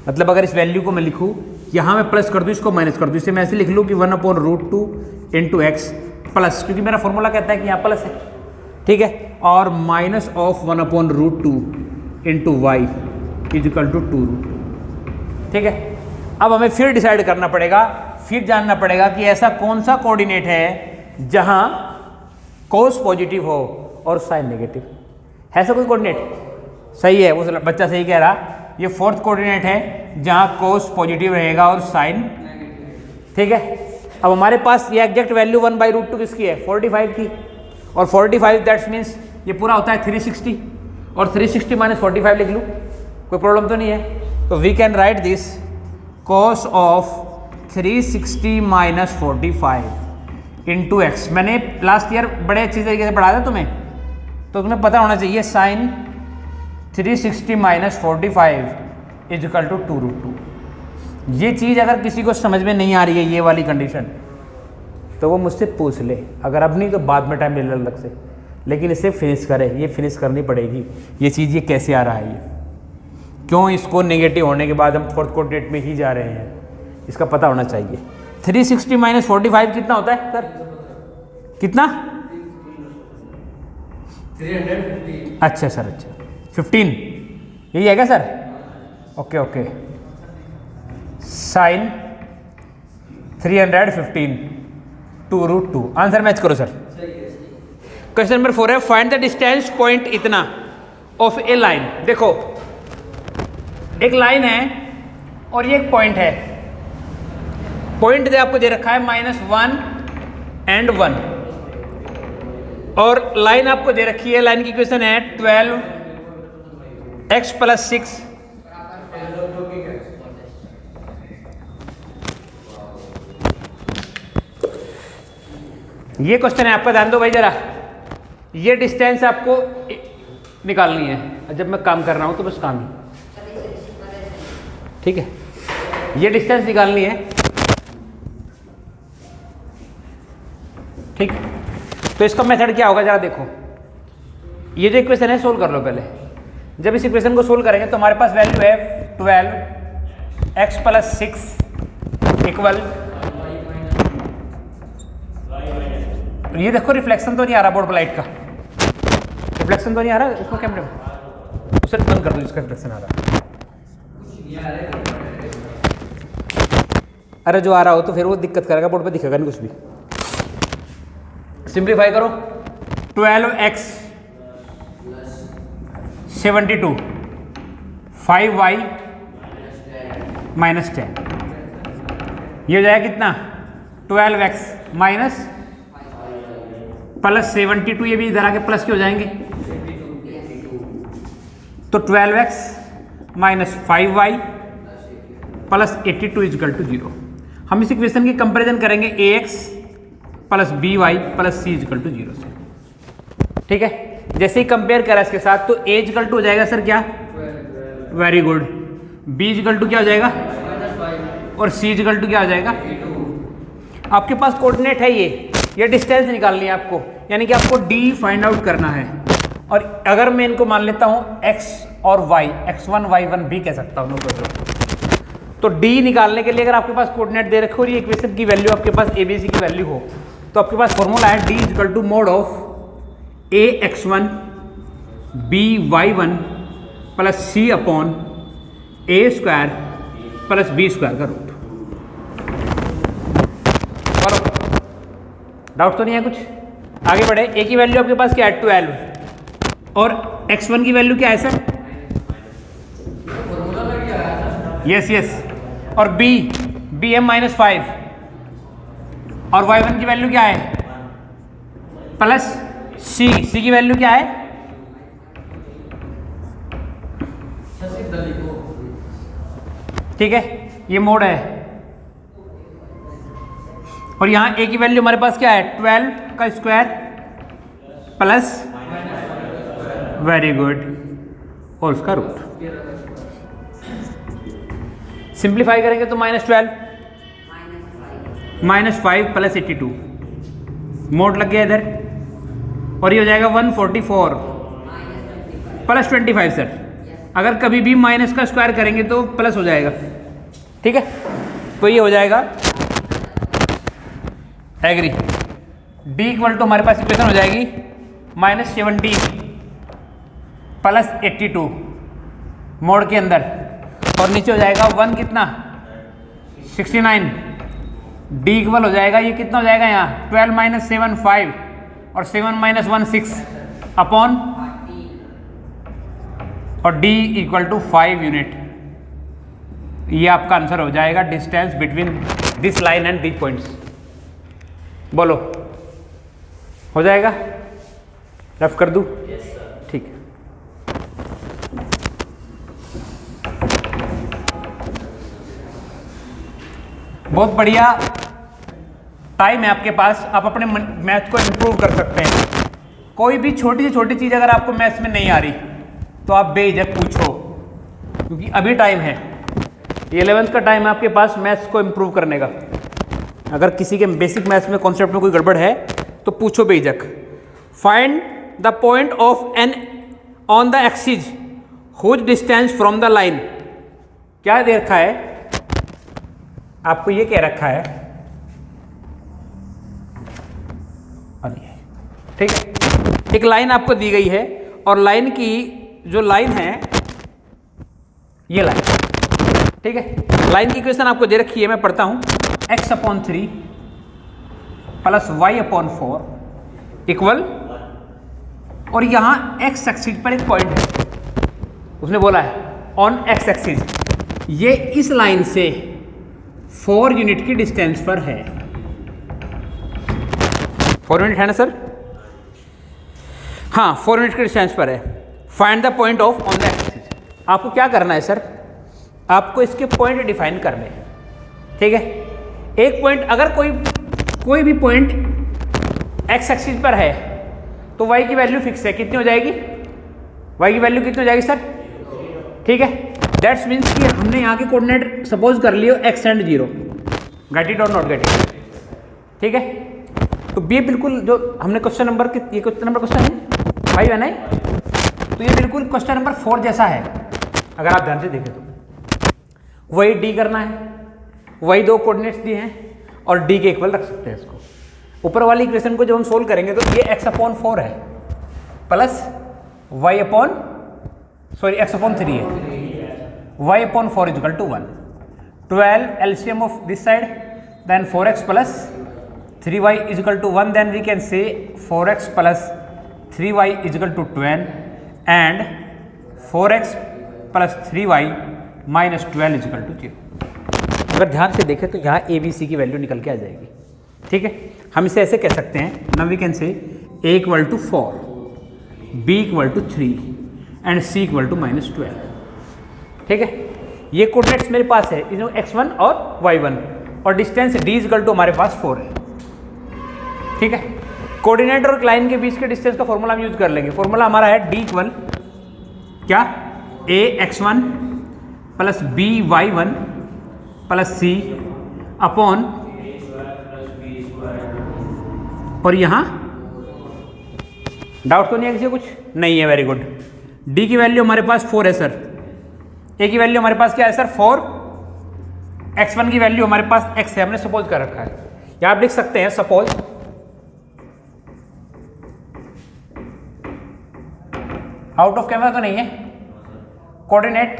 Speaker 1: मतलब अगर इस वैल्यू को मैं लिखूँ, यहाँ मैं प्लस कर दूँ, इसको माइनस कर दूँ, इसे मैं ऐसे लिख लूँ कि 1/√2 इंटू एक्स प्लस, क्योंकि मेरा फॉर्मूला कहता है कि यहाँ प्लस है, ठीक है, और minus of 1/√2 into y is equal to 2√2। ठीक है, अब हमें फिर डिसाइड करना पड़ेगा, फिर जानना पड़ेगा कि ऐसा कौन सा कोऑर्डिनेट है जहाँ कोस पॉजिटिव हो और साइन नेगेटिव। है ऐसा कोई कोऑर्डिनेट? सही है, वो बच्चा सही कह रहा, ये फोर्थ कोऑर्डिनेट है जहाँ कोस पॉजिटिव रहेगा और साइन। ठीक है, अब हमारे पास ये एग्जैक्ट वैल्यू 1/√2 किसकी है, 45 की, और 45 दैट्स मीन्स ये पूरा होता है 360, और 360 माइनस 45 लिख लूँ, कोई प्रॉब्लम तो नहीं है। तो we can write this cos of 360 minus 45 into x. मैंने लास्ट ईयर बड़े अच्छी तरीके से पढ़ाया था तुम्हें, तो तुम्हें पता होना चाहिए साइन 360 माइनस 45 इजिकल टू 2√2। ये चीज़ अगर किसी को समझ में नहीं आ रही है, ये वाली कंडीशन, तो वो मुझसे पूछ ले, अगर अब नहीं तो बाद में टाइम ले ले अलग से, लेकिन इसे फिनिश करे, ये फिनिश करनी पड़ेगी ये चीज़, ये कैसे आ रहा है, ये क्यों इसको नेगेटिव होने के बाद हम फोर्थ कोऑर्डिनेट में ही जा रहे हैं, इसका पता होना चाहिए। 360 माइनस 45 कितना होता है सर? कितना? 350। अच्छा सर, अच्छा 15 यही है क्या sir? Okay okay, sine 315 2√2। Answer match करो सर। क्वेश्चन नंबर 4 है, फाइंड द डिस्टेंस पॉइंट इतना ऑफ ए लाइन। देखो एक लाइन है और ये एक पॉइंट है, पॉइंट दे आपको दे रखा है -1 and 1, और लाइन आपको दे रखी है, लाइन की इक्वेशन है 12x + 6 ये क्वेश्चन है आपका, ध्यान दो भाई जरा। ये डिस्टेंस आपको निकालनी है, जब मैं काम कर रहा हूं तो बस काम ही, ठीक है, ये डिस्टेंस निकालनी है, ठीक। तो इसका मेथड क्या होगा जरा देखो, ये जो इक्वेशन है सोल्व कर लो पहले। जब इस इक्वेशन को सोल्व करेंगे तो हमारे पास वैल्यू है 12x + 6 इक्वल, ये देखो रिफ्लेक्शन तो नहीं आ रहा बोर्ड पर लाइट का, रिफ्लेक्शन तो नहीं आ रहा इसको कैमरे में, उसे बंद कर दो, इसका रिफ्लेक्शन आ रहा। अरे जो आ रहा हो तो फिर वो दिक्कत करेगा, बोर्ड पे दिखेगा नहीं कुछ भी। सिंप्लीफाई करो, 12x 72 5y -10, ये हो जाएगा कितना 12x माइनस प्लस 72, ये भी इधर आके प्लस के हो जाएंगे, तो 12x minus 5y plus 82 is equal to 0। हम इस इक्वेशन की कंपैरिजन करेंगे ax plus by plus c is equal to 0 से। ठीक है, जैसे ही कंपेयर करा इसके साथ, तो a इजकल टू हो जाएगा सर क्या, very good, b is equal to क्या हो जाएगा, और c इजकल टू क्या हो जाएगा। आपके पास कोऑर्डिनेट है ये डिस्टेंस निकालनी है आपको, यानी कि आपको d फाइंड आउट करना है। और अगर मैं इनको मान लेता हूँ x और y, x1 y1 भी कह सकता हूँ तो d निकालने के लिए अगर आपके पास कोऑर्डिनेट दे रखे हो और ये इक्वेशन की वैल्यू आपके पास abc की वैल्यू हो, तो आपके पास फॉर्मूला है d is equal to mod of a x1 b y1 plus c upon a square plus b square का रूट। डाउट तो नहीं है कुछ? आगे बढ़े। a की वैल्यू आपके पास क्या है 12 और x1 की वैल्यू क्या है सर, यस, और b है -5 और y1 की वैल्यू क्या है प्लस c की वैल्यू क्या है, ठीक है, ये मोड है। और यहां a की वैल्यू हमारे पास क्या है 12 का स्क्वायर प्लस, वेरी गुड, और उसका रूट। सिंप्लीफाई करेंगे तो -12 -5 प्लस 82, मोड लग गया इधर, और ये हो जाएगा 144 प्लस 25 सर। अगर कभी भी माइनस का स्क्वायर करेंगे तो प्लस हो जाएगा, ठीक है, तो ये हो जाएगा एग्री। d इक्वल टू हमारे पास इक्वेशन हो जाएगी -17 प्लस 82 मोड के अंदर, और नीचे हो जाएगा 1 कितना 69, d इक्वल हो जाएगा, ये कितना हो जाएगा यहाँ 12 - 7 5 और 7 - 1 6 अपॉन, और d इक्वल टू 5 यूनिट। ये आपका आंसर हो जाएगा distance between this line and this points. बोलो हो जाएगा, रफ कर दूं? ठीक है। बहुत बढ़िया टाइम है आपके पास, आप अपने मैथ को इम्प्रूव कर सकते हैं। कोई भी छोटी से छोटी चीज़ अगर आपको मैथ्स में नहीं आ रही तो आप बेझिझक पूछो, क्योंकि अभी टाइम है, 11th का टाइम है आपके पास मैथ्स को इम्प्रूव करने का। अगर किसी के बेसिक मैथ्स में कॉन्सेप्ट में कोई गड़बड़ है तो पूछो बेझिझक। Find the point of an on the axis whose distance from the line. क्या दे रखा है आपको, ये कह रखा है, ठीक है, एक लाइन आपको दी गई है और लाइन की जो लाइन है ये लाइन, ठीक है, लाइन की इक्वेशन आपको दे रखी है, मैं पढ़ता हूं, x/3 प्लस y/4 इक्वल, और यहां x एक्सिस पर एक पॉइंट है, उसने बोला है ऑन x एक्सिस, ये इस लाइन से 4 यूनिट की डिस्टेंस पर है। 4 यूनिट है ना सर? हाँ, 4 यूनिट की डिस्टेंस पर है। Find the point of on the axis. आपको क्या करना है सर, आपको इसके पॉइंट डिफाइन करने हैं, ठीक है। एक पॉइंट, अगर कोई भी पॉइंट एक्स एक्सिस पर है तो y की वैल्यू फिक्स है, कितनी हो जाएगी, y की वैल्यू कितनी हो जाएगी सर, ठीक है। दैट्स मीन्स कि हमने यहाँ के कोऑर्डिनेट सपोज कर लियो x एंड 0, गेट इट और नॉट गेट इट, ठीक है। तो ये बिल्कुल जो हमने क्वेश्चन नंबर, ये क्वेश्चन नंबर क्वेश्चन है भाई बहन, तो ये बिल्कुल क्वेश्चन नंबर 4 जैसा है, अगर आप ध्यान से देखें तो। वही d करना है, वही 2 कोऑर्डिनेट्स दिए हैं और d के इक्वल रख सकते हैं इसको। ऊपर वाली इक्वेशन को जब हम सोल्व करेंगे तो ये x/4 है प्लस x/3 है, y/4 is equal to 1। 12 LCM of this side, then 4x plus 3y is equal to 1, then we can say 4x plus 3y is equal to 12 and 4x plus 3y minus 12 is equal to 0। अगर ध्यान से देखें तो यहाँ ए बी सी की वैल्यू निकल के आ जाएगी। ठीक है, हम इसे ऐसे कह सकते हैं, now we can say A equal to 4, B equal to 3 and C equal to -12। ठीक है, ये कोऑर्डिनेट्स मेरे पास है, इन्हों x1 और y1, और डिस्टेंस d इक्वल टू हमारे पास 4 है। ठीक है, कोऑर्डिनेट और लाइन के बीच के डिस्टेंस का फॉर्मूला हम यूज कर लेंगे। फॉर्मूला हमारा है d इक्वल क्या, a x1 plus b y1 plus c upon, और यहाँ डाउट तो नहीं है किसी कुछ? नहीं है, वेरी गुड। d की वैल्यू हमारे पास 4 है सर, a की वैल्यू हमारे पास क्या है सर 4, x1 की वैल्यू हमारे पास x है, हमने सपोज कर रखा है। या आप लिख सकते हैं सपोज आउट ऑफ कैमरा तो नहीं है, coordinate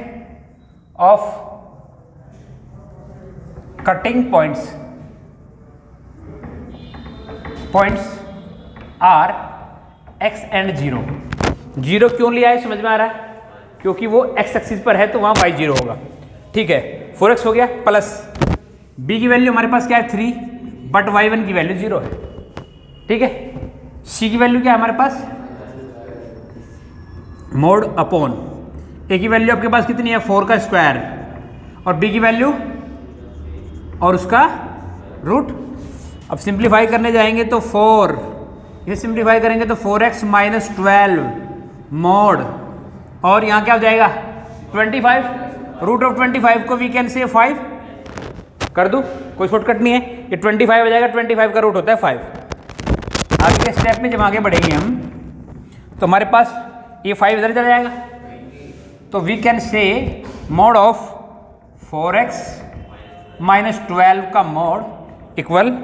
Speaker 1: of cutting points are x and 0। 0 क्यों लिया है समझ में आ रहा है? क्योंकि वो x एक्सिस पर है तो वहाँ y 0 होगा। ठीक है, 4x हो गया, प्लस b की वैल्यू हमारे पास क्या है 3, बट y1 की वैल्यू 0 है। ठीक है, c की वैल्यू क्या है हमारे पास, मोड अपॉन, a की वैल्यू आपके पास कितनी है 4 का स्क्वायर, और b की वैल्यू और उसका रूट। अब सिंप्लीफाई करने जाएंगे तो 4, ये सिंप्लीफाई करेंगे तो 4x माइनस 12 मोड, और यहाँ क्या हो जाएगा 25, रूट ऑफ 25 को वी कैन से 5 कर दूँ, कोई शॉर्टकट नहीं है, ये 25 हो जाएगा, 25 का रूट होता है 5। आगे के स्टेप में जब आगे बढ़ेंगे हम तो हमारे पास ये 5 इधर चला जाएगा, तो we can say mod of 4x minus 12 का मोड इक्वल,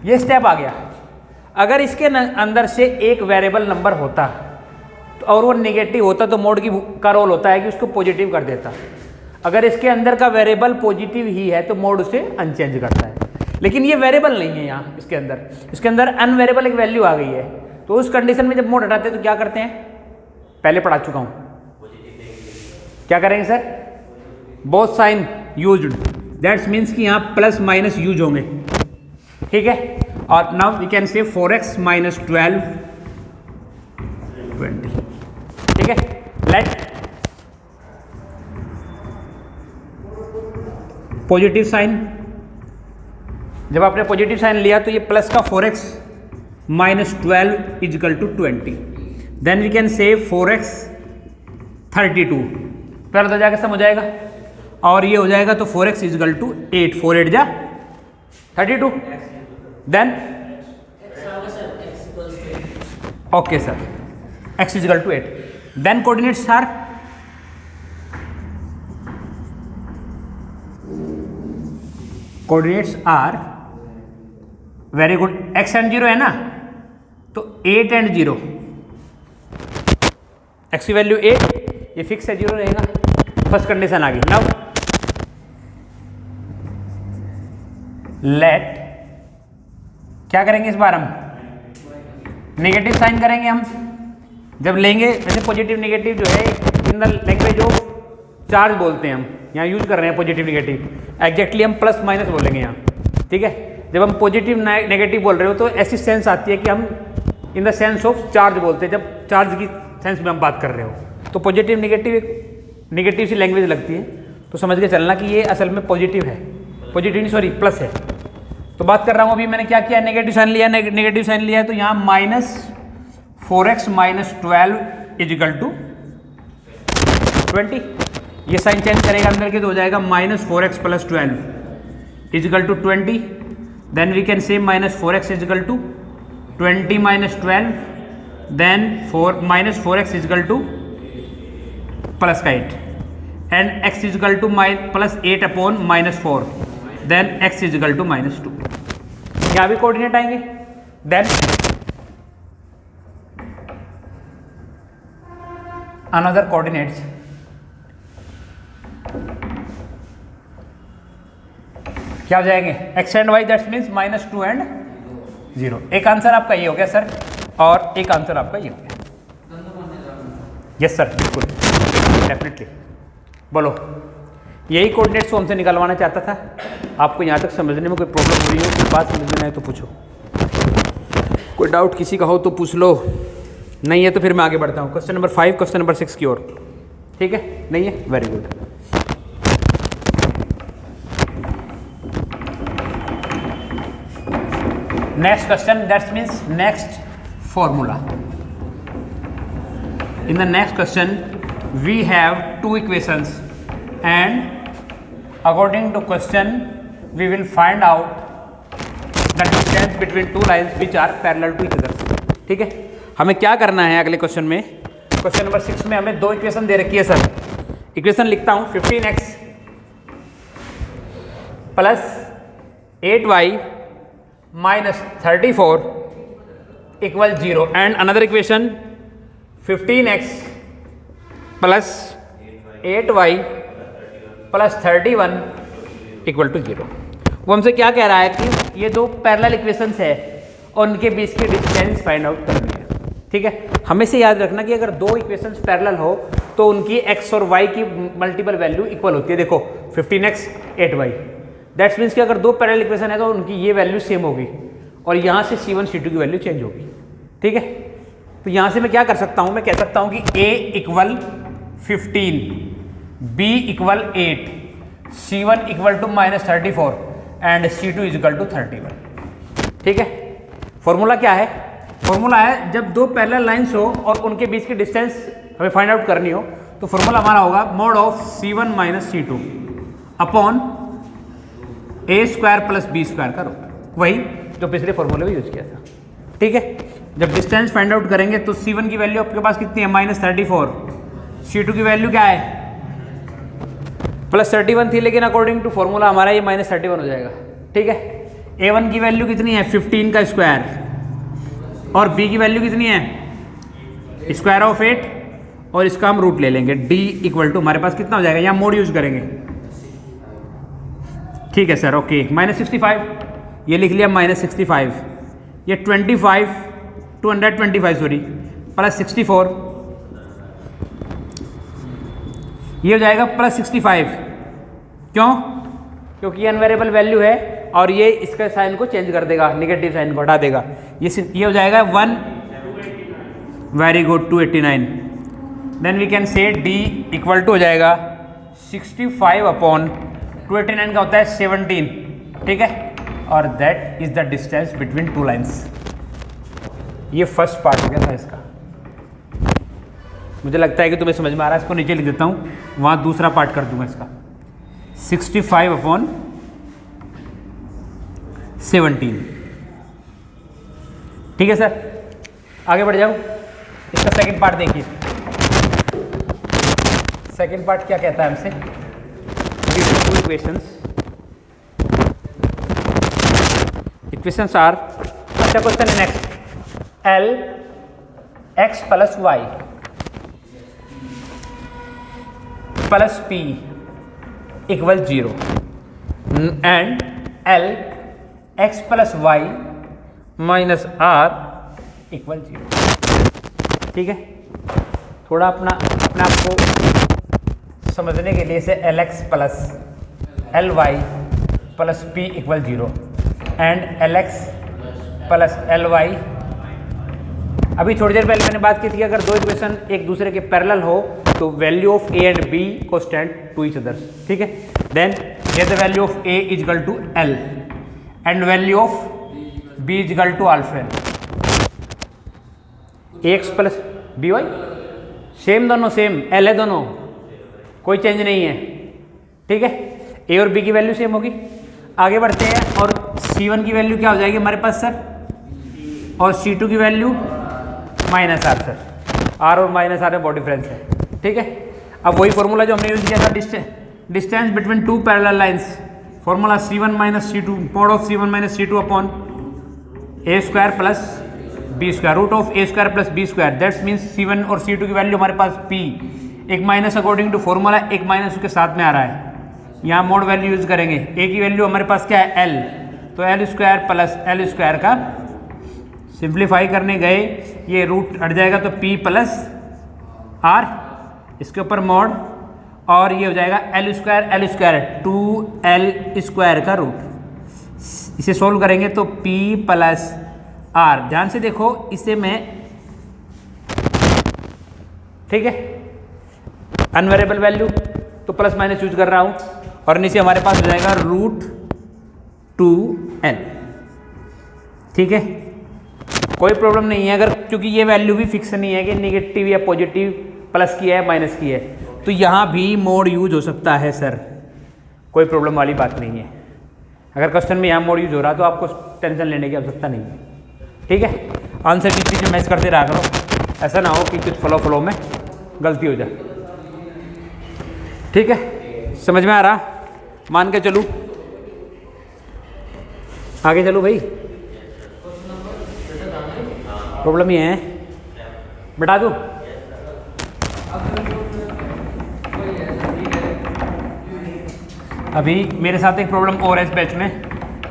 Speaker 1: ये स्टेप आ गया। अगर इसके अंदर से एक वेरिएबल नंबर होता तो और वो नेगेटिव होता तो मोड का रोल होता है कि उसको पॉजिटिव कर देता। अगर इसके अंदर का वेरिएबल पॉजिटिव ही है तो मोड उसे अनचेंज करता है, लेकिन ये वेरिएबल नहीं है यहाँ इसके अंदर अनवेरिएबल एक वैल्यू आ गई है। तो उस कंडीशन में जब मोड हटाते हैं तो क्या करते हैं, पहले पढ़ा चुका हूँ, क्या करेंगे sir, both sign used, that's means कि यहाँ प्लस माइनस यूज होंगे। ठीक है, और now we can say 4x minus 12 20। ठीक है, लेट पॉजिटिव साइन, जब आपने पॉजिटिव साइन लिया तो ये प्लस का 4x minus 12 is equal to 20, then we can say 4x 32, पहले तो जाकर सम हो जाएगा, और ये हो जाएगा तो 4x इजिकल टू 8, 4 8 जा 32, then okay sir x is equal to 8, then coordinates are very good, x and 0 है ना, तो 8 एंड 0, x की वैल्यू 8, ये फिक्स है 0 रहेगा, फर्स्ट कंडीशन आ गई। नाउ लेट, क्या करेंगे इस बार हम नेगेटिव साइन करेंगे। हम जब लेंगे वैसे पॉजिटिव नेगेटिव जो है in the language of charge बोलते हैं, हम यहाँ यूज कर रहे हैं पॉजिटिव नेगेटिव, एग्जैक्टली हम प्लस माइनस बोलेंगे यहाँ। ठीक है, जब हम पॉजिटिव नेगेटिव बोल रहे हो तो ऐसी सेंस आती है कि हम in the sense of charge बोलते हैं, जब चार्ज की सेंस में हम बात कर रहे हो तो पॉजिटिव नेगेटिव एक नेगेटिव सी लैंग्वेज लगती है, तो समझ के चलना कि ये असल में पॉजिटिव है, पॉजिटिव नहीं सॉरी प्लस है। तो बात कर रहा हूँ अभी मैंने क्या किया, नेगेटिव साइन लिया, नेगेटिव साइन लिया है तो यहाँ minus 4x minus 12 is equal to 20, ये साइन चेंज करेगा अंदर के तो हो जाएगा minus 4x plus 12 is equal to 20, then we can say minus 4x is equal to 20 minus 12, then minus 4x is equal to plus का 8, and x is equal to plus 8 upon minus 4, then x is equal to minus 2, यहाँ भी कोऑर्डिनेट आएंगे। देन अनदर कोऑर्डिनेट्स, क्या हो जाएंगे x and y, that's means -2 and 0। एक आंसर आपका ये हो गया सर, और एक आंसर आपका ये हो गया। यस सर, बिल्कुल डेफिनेटली, बोलो यही कोऑर्डिनेट्स को हमसे निकलवाना चाहता था। आपको यहाँ तक समझने में कोई प्रॉब्लम हो रही हो, कोई बात समझ में आए तो पूछो, कोई डाउट किसी का हो तो पूछ लो, नहीं है तो फिर मैं आगे बढ़ता हूँ क्वेश्चन नंबर 5 क्वेश्चन नंबर 6 की ओर। ठीक है, नहीं है, very good. Next question, that means next formula. In the next question, we have two equations, and according to question, we will find out the distance between two lines which are parallel to each other. ठीक है, हमें क्या करना है अगले क्वेश्चन में? क्वेश्चन नंबर 6 में हमें दो इक्वेशन दे रखी है सर। इक्वेशन लिखता हूं 15x plus 8y minus 34 equal 0 and another equation 15x plus 8y plus 31 equal to 0। वो हमसे क्या कह रहा है कि ये दो पैरेलल इक्वेशंस है और उनके बीच की डिस्टेंस फाइंड आउट करनी है। ठीक है, हमें से याद रखना कि अगर दो इक्वेशंस पैरेलल हो तो उनकी x और y की मल्टीपल वैल्यू इक्वल होती है। देखो 15x 8y, दैट्स मीन्स कि अगर दो पैरेलल इक्वेशन है तो उनकी ये वैल्यू सेम होगी और यहाँ से C1 C2 की वैल्यू चेंज होगी। ठीक है, तो यहाँ से मैं क्या कर सकता हूँ, मैं कह सकता हूँ कि a equal 15, b equal 8, C1 equal to minus 34 and C2 is equal to 31। ठीक है, फॉर्मूला क्या है? फॉर्मूला है जब दो पैरेलल लाइंस हो और उनके बीच की डिस्टेंस हमें फाइंड आउट करनी हो तो फॉर्मूला हमारा होगा mode of C1 minus C2 upon a square plus b square का रूट, वही जो पिछले फॉर्मूले में यूज किया था। ठीक है, जब डिस्टेंस फाइंड आउट करेंगे तो C1 की वैल्यू आपके पास कितनी है? माइनस 34, C2 की वैल्यू क्या है? प्लस 31 थी, लेकिन अकॉर्डिंग टू फॉर्मूला हमारा ये माइनस 31 हो जाएगा। ठीक है, A1 की वैल्यू कितनी है? 15 का स्क्वायर, और B की वैल्यू कितनी है? स्क्वायर ऑफ 8, और इसका हम रूट ले लेंगे। D इक्वल टू हमारे पास कितना हो जाएगा? यहाँ मोड यूज करेंगे। ठीक है सर, ओके, माइनस 65, ये लिख लिया माइनस 65, ये 225 सॉरी प्लस 64, ये हो जाएगा प्लस 65। क्यों? क्योंकि ये अनवेरिएबल वैल्यू है और ये इसका साइन को चेंज कर देगा, नेगेटिव साइन को हटा देगा। ये हो जाएगा 1, very good, 289। Then we can say D equal to हो जाएगा 65 अपॉन 289 का होता है 17। ठीक है, और that is the distance between two lines. ये फर्स्ट पार्ट हो गया था इसका। मुझे लगता है कि तुम्हें समझ में आ रहा है, इसको नीचे लिख देता हूँ, वहाँ दूसरा पार्ट कर दूंगा इसका। 65 अपॉन 17। ठीक है सर, आगे बढ़ जाओ। इसका सेकंड पार्ट देखिए। सेकंड पार्ट क्या कहता है हमसे? टू इक्वेशंस आर, अच्छा क्वेश्चन है next, L x plus y plus P equal 0 and L x plus y minus R equal 0। ठीक है, थोड़ा अपने आप को समझने के लिए इसे Lx plus Ly plus P equal 0 and Lx plus Ly। अभी थोड़ी देर पहले मैंने बात की थी कि अगर दो इक्वेशन एक दूसरे के पैरेलल हो तो value of a and b को स्टैंड टू ईच अदर। ठीक है, then here the value of a is equal to L and value of b is equal to alpha ax plus by, same दोनों, सेम L है दोनों, कोई चेंज नहीं है। ठीक है, a और b की वैल्यू सेम होगी। आगे बढ़ते हैं, और C1 की वैल्यू क्या हो जाएगी हमारे पास सर, और C2 की value minus R sir, R और माइनस आर में बहुत डिफरेंस है। ठीक है, अब वही फॉर्मूला जो हमने यूज किया था, distance between two parallel lines, formula C1 minus C2 mod of C1 minus C2 upon a square plus b square root of a square plus b square. That's means C1 और C2 की वैल्यू हमारे पास P, एक माइनस अकॉर्डिंग टू फॉर्मूला, एक माइनस उसके साथ में आ रहा है। यहाँ मोड वैल्यू यूज करेंगे। a की वैल्यू हमारे पास क्या है? L, तो L square plus L square का सिंप्लीफाई करने गए, ये रूट हट जाएगा तो P प्लस R, इसके ऊपर मॉड, और ये हो जाएगा एल स्क्वायर 2l स्क्वायर का रूट। इसे सोल्व करेंगे तो p प्लस आर, ध्यान से देखो इसे मैं, ठीक है, अनवेरिएबल वैल्यू तो प्लस माइनस यूज कर रहा हूं, और नीचे हमारे पास हो जाएगा रूट 2l। ठीक है, कोई प्रॉब्लम नहीं है अगर, क्योंकि ये वैल्यू भी फिक्स नहीं है कि निगेटिव या पॉजिटिव, प्लस की है माइनस की है, तो यहाँ भी मोड यूज हो सकता है सर, कोई प्रॉब्लम वाली बात नहीं है। अगर क्वेश्चन में यहाँ मोड यूज हो रहा है तो आपको टेंशन लेने की आवश्यकता नहीं है। ठीक है, आंसर की चीज़ें मैच करते रहा करो, ऐसा ना हो कि कुछ फ्लो में गलती हो जाए। ठीक है, समझ में आ रहा, मान के चलूँ, आगे चलो भाई, प्रॉब्लम ये है, बता दूँ, अभी मेरे साथ एक प्रॉब्लम और है इस बैच में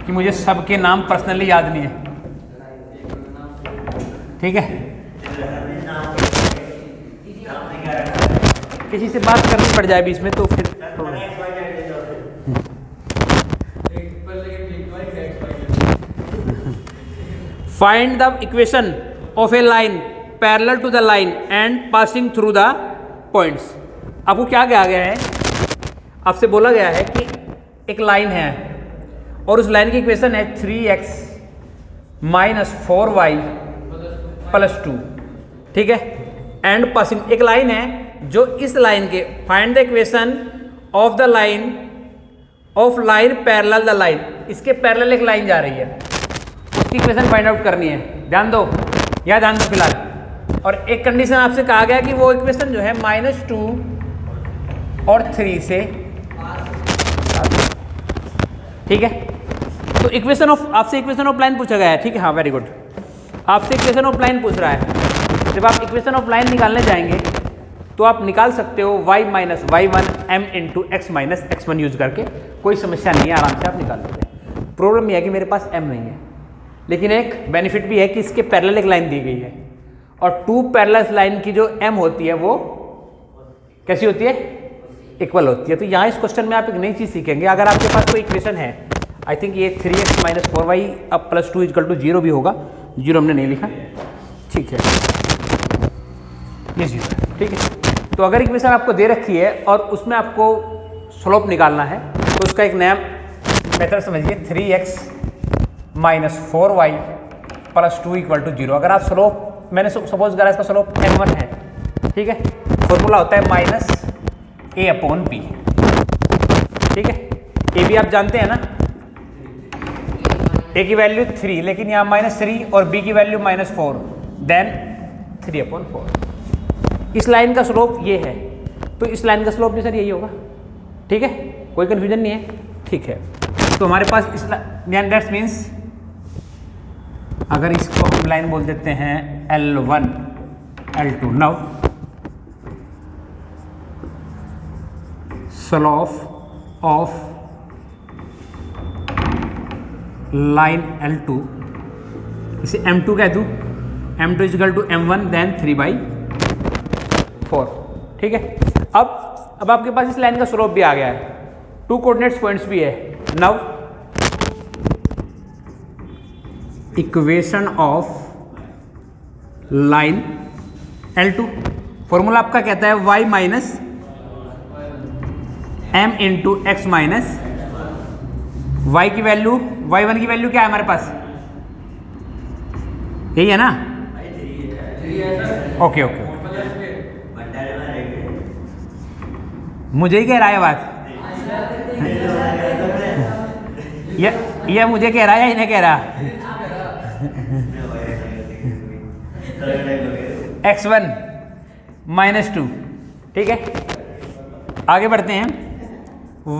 Speaker 1: कि मुझे सबके नाम पर्सनली याद नहीं है। ठीक है, किसी से बात करनी पड़ जाए बीच में तो फिर find the equation of a line parallel to the line and passing through the points. आपको क्या कहा गया है, आपसे बोला गया है कि एक लाइन है और उस लाइन की इक्वेशन है 3x माइनस 4y प्लस 2। ठीक है, एंड पासिंग, एक लाइन है जो इस लाइन के, find the equation of the line of line parallel the line, इसके पैरेलल एक लाइन जा रही है, उसकी इक्वेशन फाइंड आउट करनी है। ध्यान दो, या ध्यान दो फिलहाल। और एक कंडीशन आपसे कहा गया कि वो इक्वेशन जो है -2 और 3 से, ठीक है, तो इक्वेशन ऑफ, आपसे इक्वेशन ऑफ लाइन पूछा गया है। ठीक है, हाँ वेरी गुड, आपसे इक्वेशन ऑफ लाइन पूछ रहा है। जब आप इक्वेशन ऑफ लाइन निकालने जाएंगे तो आप निकाल सकते हो y minus y1 m into x minus x1 use करके, कोई समस्या नहीं है, आराम से आप निकाल लोगे। प्रॉब्लम यह है कि मेरे पास m नहीं है, लेकिन एक बेनिफिट भी है कि इसके पैरेलल एक लाइन दी गई है, और 2 पैरेलल लाइन की जो m होती है वो कैसी होती है, इक्वल होती है। तो यहाँ इस क्वेश्चन में आप एक नई चीज़ सीखेंगे। अगर आपके पास कोई इक्वेशन है, आई थिंक ये 3x माइनस 4y अब प्लस 2 इक्वल टू 0 भी होगा, 0 हमने नहीं लिखा, ठीक है, ये 0 है। ठीक है, तो अगर इक्वेशन आपको दे रखी है और उसमें आपको स्लोप निकालना है तो उसका एक नया मेथड समझिए, 3x minus 4y plus 2 equal to 0। अगर आप स्लोप, मैंने सपोज करा इसका स्लोप m1 है, ठीक है, फॉर्मूला होता है माइनस a अपॉन b। ठीक है, a भी आप जानते हैं ना, a की वैल्यू 3, लेकिन यहाँ -3 और b की वैल्यू -4, देन 3 अपॉन 4। इस लाइन का स्लोप ये है, तो इस लाइन का स्लोप भी सर यही होगा। ठीक है, कोई कंफ्यूजन नहीं है। ठीक है, तो हमारे पास इस दैट्स मीन्स, अगर इसको हम लाइन बोल देते हैं L1 L2, now slope of line L2, इसे M2 कह दूँ, M2 equal to M1 then 3/4। ठीक है, अब आपके पास इस लाइन का स्लोप भी आ गया है, 2 कोऑर्डिनेट्स पॉइंट्स भी है। Now equation of line L2, formula आपका कहता है y minus m into x minus y की वैल्यू, y1 की वैल्यू क्या है हमारे पास, यही है ना, ओके ओके, मुझे ही कह रहा है बात, यह मुझे कह रहा है या इन्हें कह रहा, x1 -2। ठीक है, आगे बढ़ते हैं,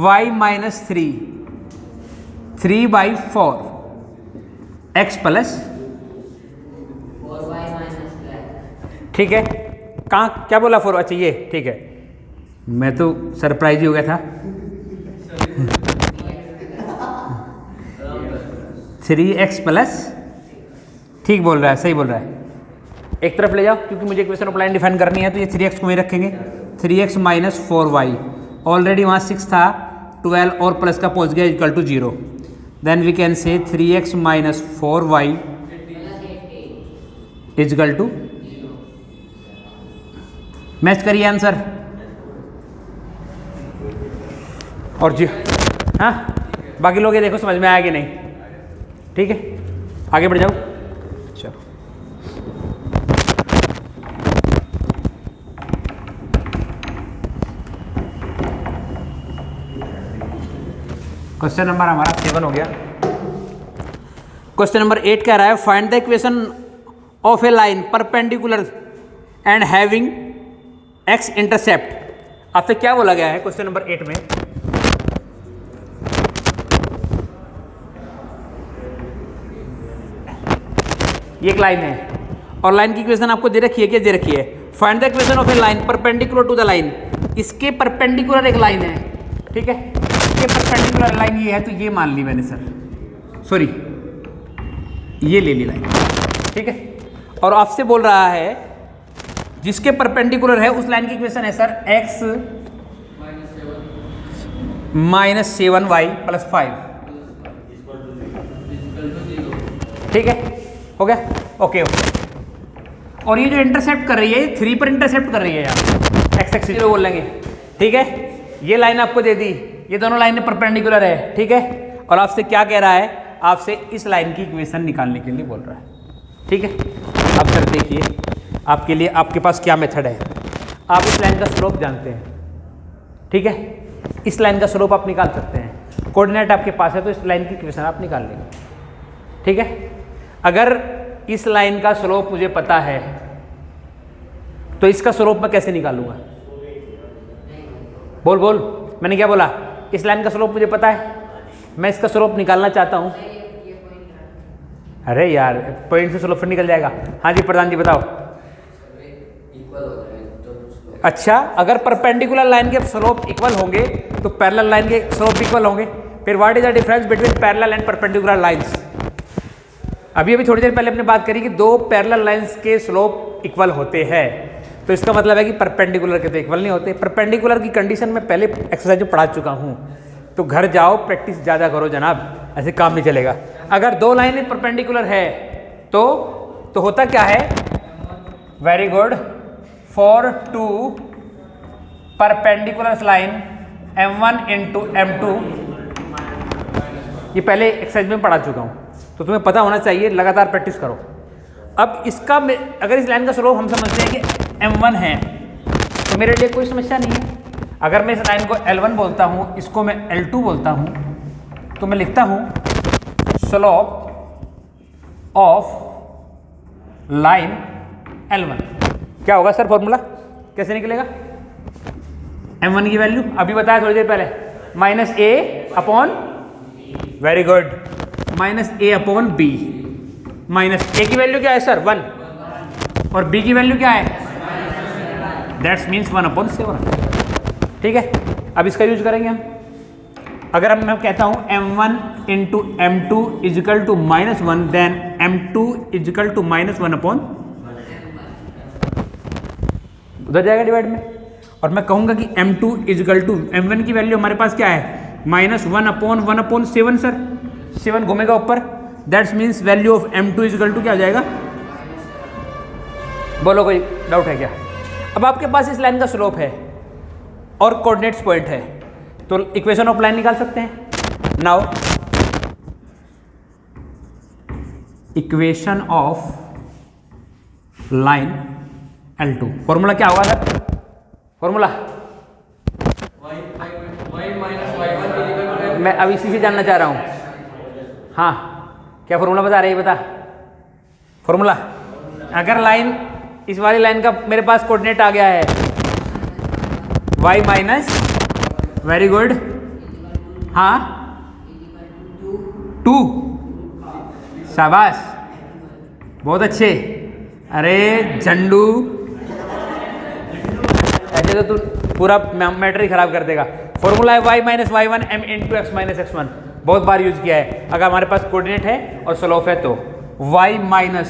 Speaker 1: y माइनस 3/4 x प्लस, ठीक है, कहाँ क्या बोला 4, अच्छा ये, ठीक है, मैं तो सरप्राइज ही हो गया था। 3x प्लस, ठीक बोल रहा है, सही बोल रहा है, एक तरफ ले जाओ क्योंकि मुझे इक्वेशन ऑफ लाइन डिफाइन करनी है, तो ये 3x को वहीं रखेंगे, 3x माइनस 4y ऑलरेडी वहाँ 6 था, 12 और प्लस का पहुँच गया equal to 0। Then we can say 3x minus 4y equal to, match करिए आंसर। और जी हाँ, बाकी लोग ये देखो समझ में आया कि नहीं। ठीक है, आगे बढ़ जाओ। चलो क्वेश्चन नंबर हमारा 7 हो गया। क्वेश्चन नंबर 8 कह रहा है find the equation of a line perpendicular and having x intercept. आपसे क्या बोला गया है क्वेश्चन नंबर 8 में? ये एक लाइन है और लाइन की इक्वेशन आपको दे रखी है, क्या दे रखी है? Find the equation of a line perpendicular to the line. इसके परपेंडिकुलर एक लाइन है, ठीक है, इसके परपेंडिकुलर लाइन ये है, तो ये मान ली मैंने सर, सॉरी ये ले ली लाइन, ठीक है। और आपसे बोल रहा है जिसके परपेंडिकुलर है उस लाइन की इक्वेशन है sir x minus 7y plus 5, ठीक है, हो गया, ओके ओके। और ये जो इंटरसेप्ट कर रही है, ये 3 पर इंटरसेप्ट कर रही है यार, x एक्सिस बोल लेंगे, ठीक है। ये लाइन आपको दे दी, ये दोनों लाइनें परपेंडिकुलर है, ठीक है। और आपसे क्या कह रहा है? आपसे इस लाइन की इक्वेशन निकालने के लिए बोल रहा है, ठीक है। अब सर देखिए आपके लिए, आपके पास क्या मेथड है। आप इस लाइन का स्लोप जानते हैं, ठीक है, इस लाइन का स्लोप आप निकाल सकते हैं। कोऑर्डिनेट आपके पास है तो इस लाइन की इक्वेशन आप निकाल लेंगे, ठीक है। अगर इस लाइन का स्लोप मुझे पता है तो इसका स्लोप मैं कैसे निकालूंगा? बोल बोल, मैंने क्या बोला? इस लाइन का स्लोप मुझे पता है, मैं इसका स्लोप निकालना चाहता हूं। अरे यार पॉइंट से स्लोप फिर निकल जाएगा। हाँ जी प्रधान जी बताओ। अच्छा, अगर परपेंडिकुलर लाइन के स्लोप इक्वल होंगे तो पैरेलल लाइन के स्लोप इक्वल होंगे। फिर what is the difference between parallel and perpendicular lines? अभी थोड़ी देर पहले हमने बात करी कि 2 पैरेलल लाइंस के स्लोप इक्वल होते हैं, तो इसका मतलब है कि परपेंडिकुलर के तो इक्वल नहीं होते। परपेंडिकुलर की कंडीशन में पहले एक्सरसाइज में पढ़ा चुका हूँ, तो घर जाओ प्रैक्टिस ज़्यादा करो जनाब, ऐसे काम नहीं चलेगा। अगर 2 लाइनें परपेंडिकुलर है तो होता क्या है? Very good, for 2 perpendicular line M1 into M2, ये पहले एक्सरसाइज में पढ़ा चुका हूँ, तो तुम्हें पता होना चाहिए, लगातार प्रैक्टिस करो। अब इसका अगर इस लाइन का स्लोप हम समझते हैं कि M1 है तो मेरे लिए कोई समस्या नहीं है। अगर मैं इस लाइन को L1 बोलता हूँ, इसको मैं L2 बोलता हूँ, तो मैं लिखता हूँ स्लोप ऑफ लाइन L1। क्या होगा सर फॉर्मूला, कैसे निकलेगा? M1 की वैल्यू अभी बताया थोड़ी देर पहले, minus A upon, very good, minus A upon B। Minus A की वैल्यू क्या है सर? 1, और B की वैल्यू क्या है? दैट्स मीन्स 1 अपॉन 7, ठीक है। अब इसका यूज करेंगे हम। अगर मैं कहता हूँ M1 into M2 equal to -1, then M2 equal to -1 upon, उधर जाएगा डिवाइड में, और मैं कहूँगा कि M2 इजिकल टू M1 की वैल्यू हमारे पास क्या है? -1 अपॉन 1 अपॉन 7 सर, 7 घूमेगा ऊपर, that's means value of M2 equal to क्या हो जाएगा? बोलो कोई डाउट है क्या? अब आपके पास इस लाइन का स्लोप है और कोऑर्डिनेट्स पॉइंट है, तो इक्वेशन ऑफ लाइन निकाल सकते हैं। Now equation of line L2, formula क्या होगा सर? फॉर्मूला मैं अब इसी से जानना चाह रहा हूँ। हाँ क्या फॉर्मूला बता रही है? बता फॉर्मूला। अगर लाइन, इस वाली लाइन का मेरे पास कोऑर्डिनेट आ गया है y माइनस, वेरी गुड, हाँ 2, शाबाश, बहुत अच्छे। अरे झंडू, ऐसे तो तू पूरा मैटर ही खराब कर देगा। फॉर्मूला है y minus y1 m into x minus x1, बहुत बार यूज किया है। अगर हमारे पास कोऑर्डिनेट है और स्लोप है तो y माइनस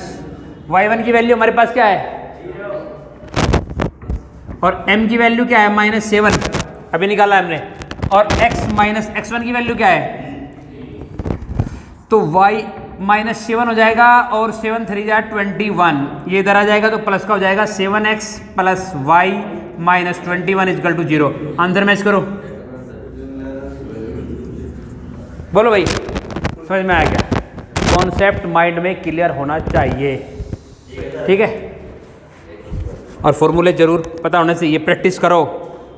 Speaker 1: y1 की वैल्यू हमारे पास क्या है, और m की वैल्यू क्या है? -7, अभी निकाला हमने, और x माइनस x1 की वैल्यू क्या है, तो y माइनस 7 हो जाएगा, और 7 3 जा 21, ये इधर आ जाएगा तो प्लस का हो जाएगा 7x plus y minus 21 equal to 0। Answer match करो, बोलो भाई समझ में आया क्या? कॉन्सेप्ट माइंड में क्लियर होना चाहिए, ठीक है। और फॉर्मूले जरूर पता होने से, ये प्रैक्टिस करो,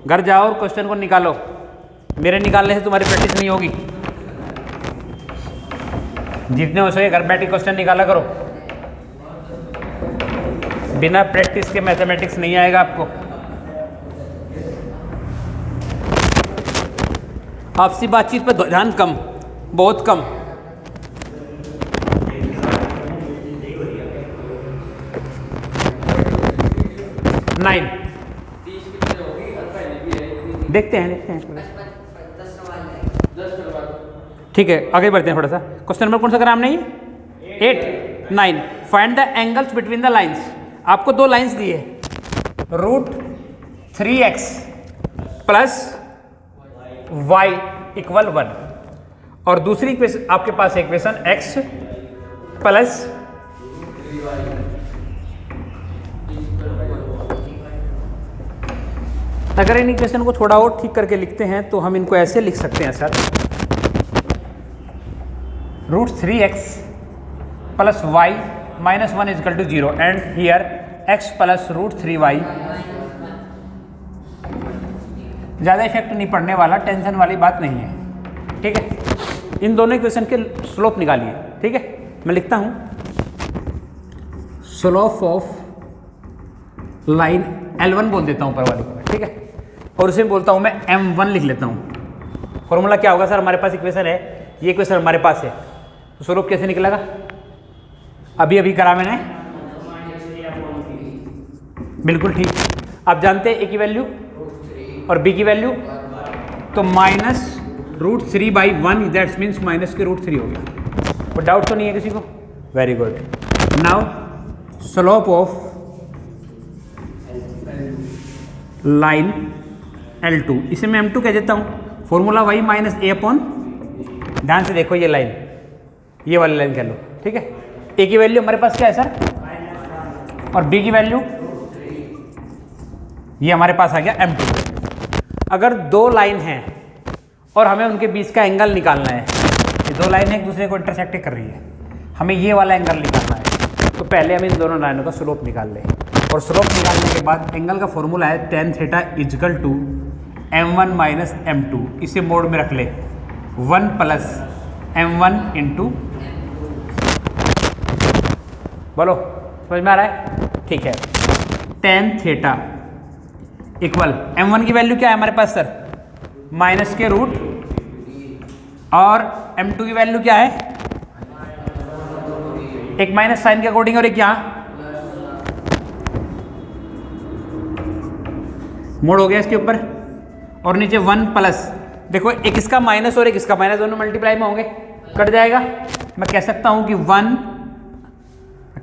Speaker 1: घर जाओ और क्वेश्चन को निकालो। मेरे निकालने से तुम्हारी प्रैक्टिस नहीं होगी, जितने हो सके घर बैठ के क्वेश्चन निकाला करो। बिना प्रैक्टिस के मैथमेटिक्स नहीं आएगा आपको। आपसी बातचीत पर ध्यान कम, बहुत कम। नाइन देखते हैं ठीक है, आगे बढ़ते हैं थोड़ा सा। क्वेश्चन नंबर कौन सा करा हमने, ये 8 9। Find the angles between the lines. आपको दो लाइंस दिए, √3x प्लस y इक्वल 1, और दूसरी आपके पास इक्वेशन x प्लस अगर इन इक्वेशन को थोड़ा और ठीक करके लिखते हैं तो हम इनको ऐसे लिख सकते हैं sir, √3x plus y minus 1 equal to 0 and here x plus √3y। ज़्यादा इफेक्ट नहीं पड़ने वाला, टेंशन वाली बात नहीं है, ठीक है। इन दोनों इक्वेशन के स्लोप निकालिए, ठीक है। मैं लिखता हूँ स्लोप ऑफ लाइन L1 बोल देता हूँ ऊपर वाली को, ठीक है, और उसे बोलता हूँ मैं M1 लिख लेता हूँ। फॉर्मूला क्या होगा सर, हमारे पास इक्वेशन है, ये इक्वेशन हमारे पास है, तो स्लोप कैसे निकलेगा, अभी अभी करा मैंने, बिल्कुल ठीक। आप जानते हैं A की वैल्यू और B की वैल्यू, तो माइनस √3/1 दैट्स मीन्स माइनस के √3 हो गया। कोई डाउट तो नहीं है किसी को? Very good. Now slope of line L2, इसे मैं M2 कह देता हूँ। फॉर्मूला वही माइनस a अपॉन, ध्यान से देखो ये लाइन, ये वाली लाइन कह लो, ठीक है। A की वैल्यू हमारे पास क्या है सर, और B की वैल्यू ये हमारे पास आ गया M2। अगर दो लाइन हैं और हमें उनके बीच का एंगल निकालना है, ये दो लाइन एक दूसरे को इंटरसेक्ट कर रही है, हमें ये वाला एंगल निकालना है, तो पहले हम इन दोनों लाइनों का स्लोप निकाल लें, और स्लोप निकालने के बाद एंगल का फॉर्मूला है tan theta equal to m1 minus m2। इसे मोड में रख ले, 1 प्लस m1 इंटू, बोलो समझ में आ रहा है? ठीक है, tan थीटा इक्वल m1 की वैल्यू क्या है हमारे पास सर, माइनस के रूट, और m2 की वैल्यू क्या है, एक माइनस साइन के अकॉर्डिंग और एक यहाँ मोड़ हो गया इसके ऊपर, और नीचे 1 प्लस, देखो एक इसका माइनस और एक इसका माइनस, दोनों मल्टीप्लाई में होंगे, कट जाएगा। मैं कह सकता हूं कि 1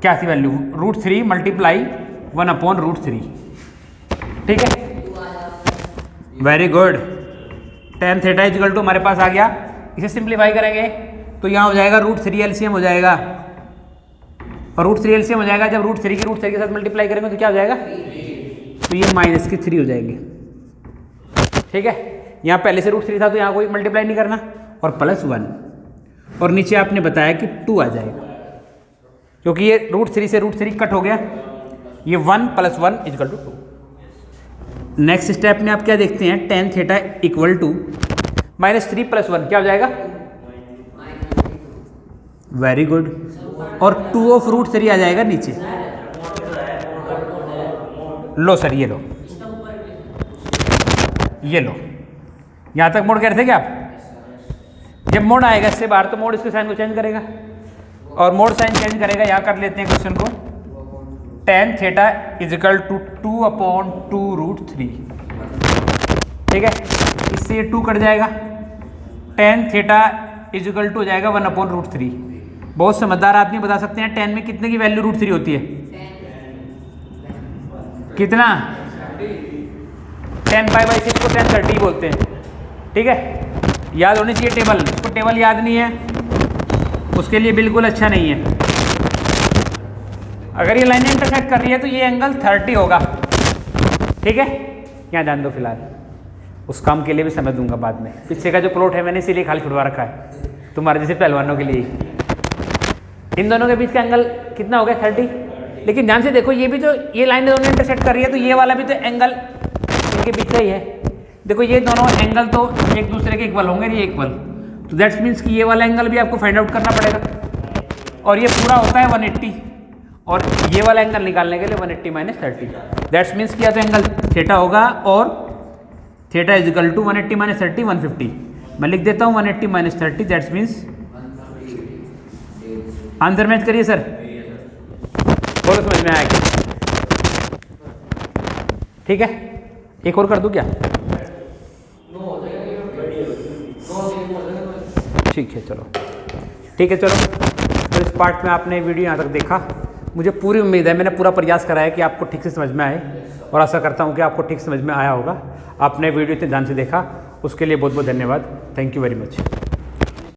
Speaker 1: क्या थी वैल्यू, √3 मल्टीप्लाई 1 अपॉन √3, ठीक है। Very good. tan theta equal to हमारे पास आ गया, इसे सिंप्लीफाई करेंगे तो यहाँ हो जाएगा √3 एलसीएम हो जाएगा, और √3 एलसीएम हो जाएगा जब √3 की √3 के साथ मल्टीप्लाई करेंगे तो क्या हो जाएगा, तो ये माइनस के 3 हो जाएंगे, ठीक है। यहाँ पहले से √3 था तो यहाँ कोई मल्टीप्लाई नहीं करना, और प्लस 1, और नीचे आपने बताया कि 2 आ जाएगा, क्योंकि ये √3 से √3 कट हो गया, ये 1 plus 1 equal to 2। Next step में आप क्या देखते हैं, tan थीटा इक्वल टू -3 + 1 क्या हो जाएगा, वेरी गुड, और 2 ऑफ √3 आ जाएगा नीचे। लो सर ये लो, ये लो, यहाँ तक मोड कह रहे थे क्या आप? जब मोड आएगा इससे बाहर तो मोड इसके साइन को चेंज करेगा, और मोड साइन चेंज करेगा। यहाँ कर लेते हैं क्वेश्चन को, tan theta equal to 2 upon 2√3, ठीक है। इससे ये 2 कट जाएगा, tan थीटा इजिकल टू हो जाएगा 1 अपॉन √3। बहुत समझदार आदमी बता सकते हैं tan में कितने की वैल्यू √3 होती है, कितना, 10 पाई बाई 6 को 1030 बोलते हैं। ठीक है, याद होनी चाहिए टेबल। इसको टेबल याद नहीं है उसके लिए बिल्कुल अच्छा नहीं है। अगर ये लाइन इंटरसेक्ट कर रही है तो ये एंगल 30 होगा। ठीक है, यहाँ ध्यान दो फिलहाल, उस काम के लिए भी समय दूंगा बाद में। पीछे का जो प्लॉट है मैंने इसीलिए खाली छुड़वा रखा है तुम्हारे जैसे पहलवानों के लिए। इन दोनों के बीच का एंगल कितना हो गया 30। लेकिन ध्यान से देखो, ये भी तो ये लाइन दोनों इंटरसेक्ट कर रही है तो ये वाला भी तो एंगल इनके बीच का ही है। देखो ये दोनों एंगल तो एक दूसरे के इक्वल होंगे, ये इक्वल, तो दैट्स मीन्स कि ये वाला एंगल भी आपको फाइंड आउट करना पड़ेगा। और ये पूरा होता है 180, और ये वाला एंगल निकालने के लिए 180 माइनस 30, दैट्स मीन्स कि या तो एंगल थीटा होगा, और theta is equal to 180 minus 30 150। मैं लिख देता हूँ 180 minus 30, that's means answer match करिए सर, बोलो समझ में आया क्या? ठीक है, एक और कर दूँ क्या? ठीक है चलो, ठीक है चलो। तो इस पार्ट में आपने वीडियो यहाँ तक देखा, मुझे पूरी उम्मीद है, मैंने पूरा प्रयास करा है कि आपको ठीक से समझ में आए, और आशा करता हूँ कि आपको ठीक समझ में आया होगा। आपने वीडियो इतने ध्यान से देखा उसके लिए बहुत बहुत धन्यवाद। Thank you very much.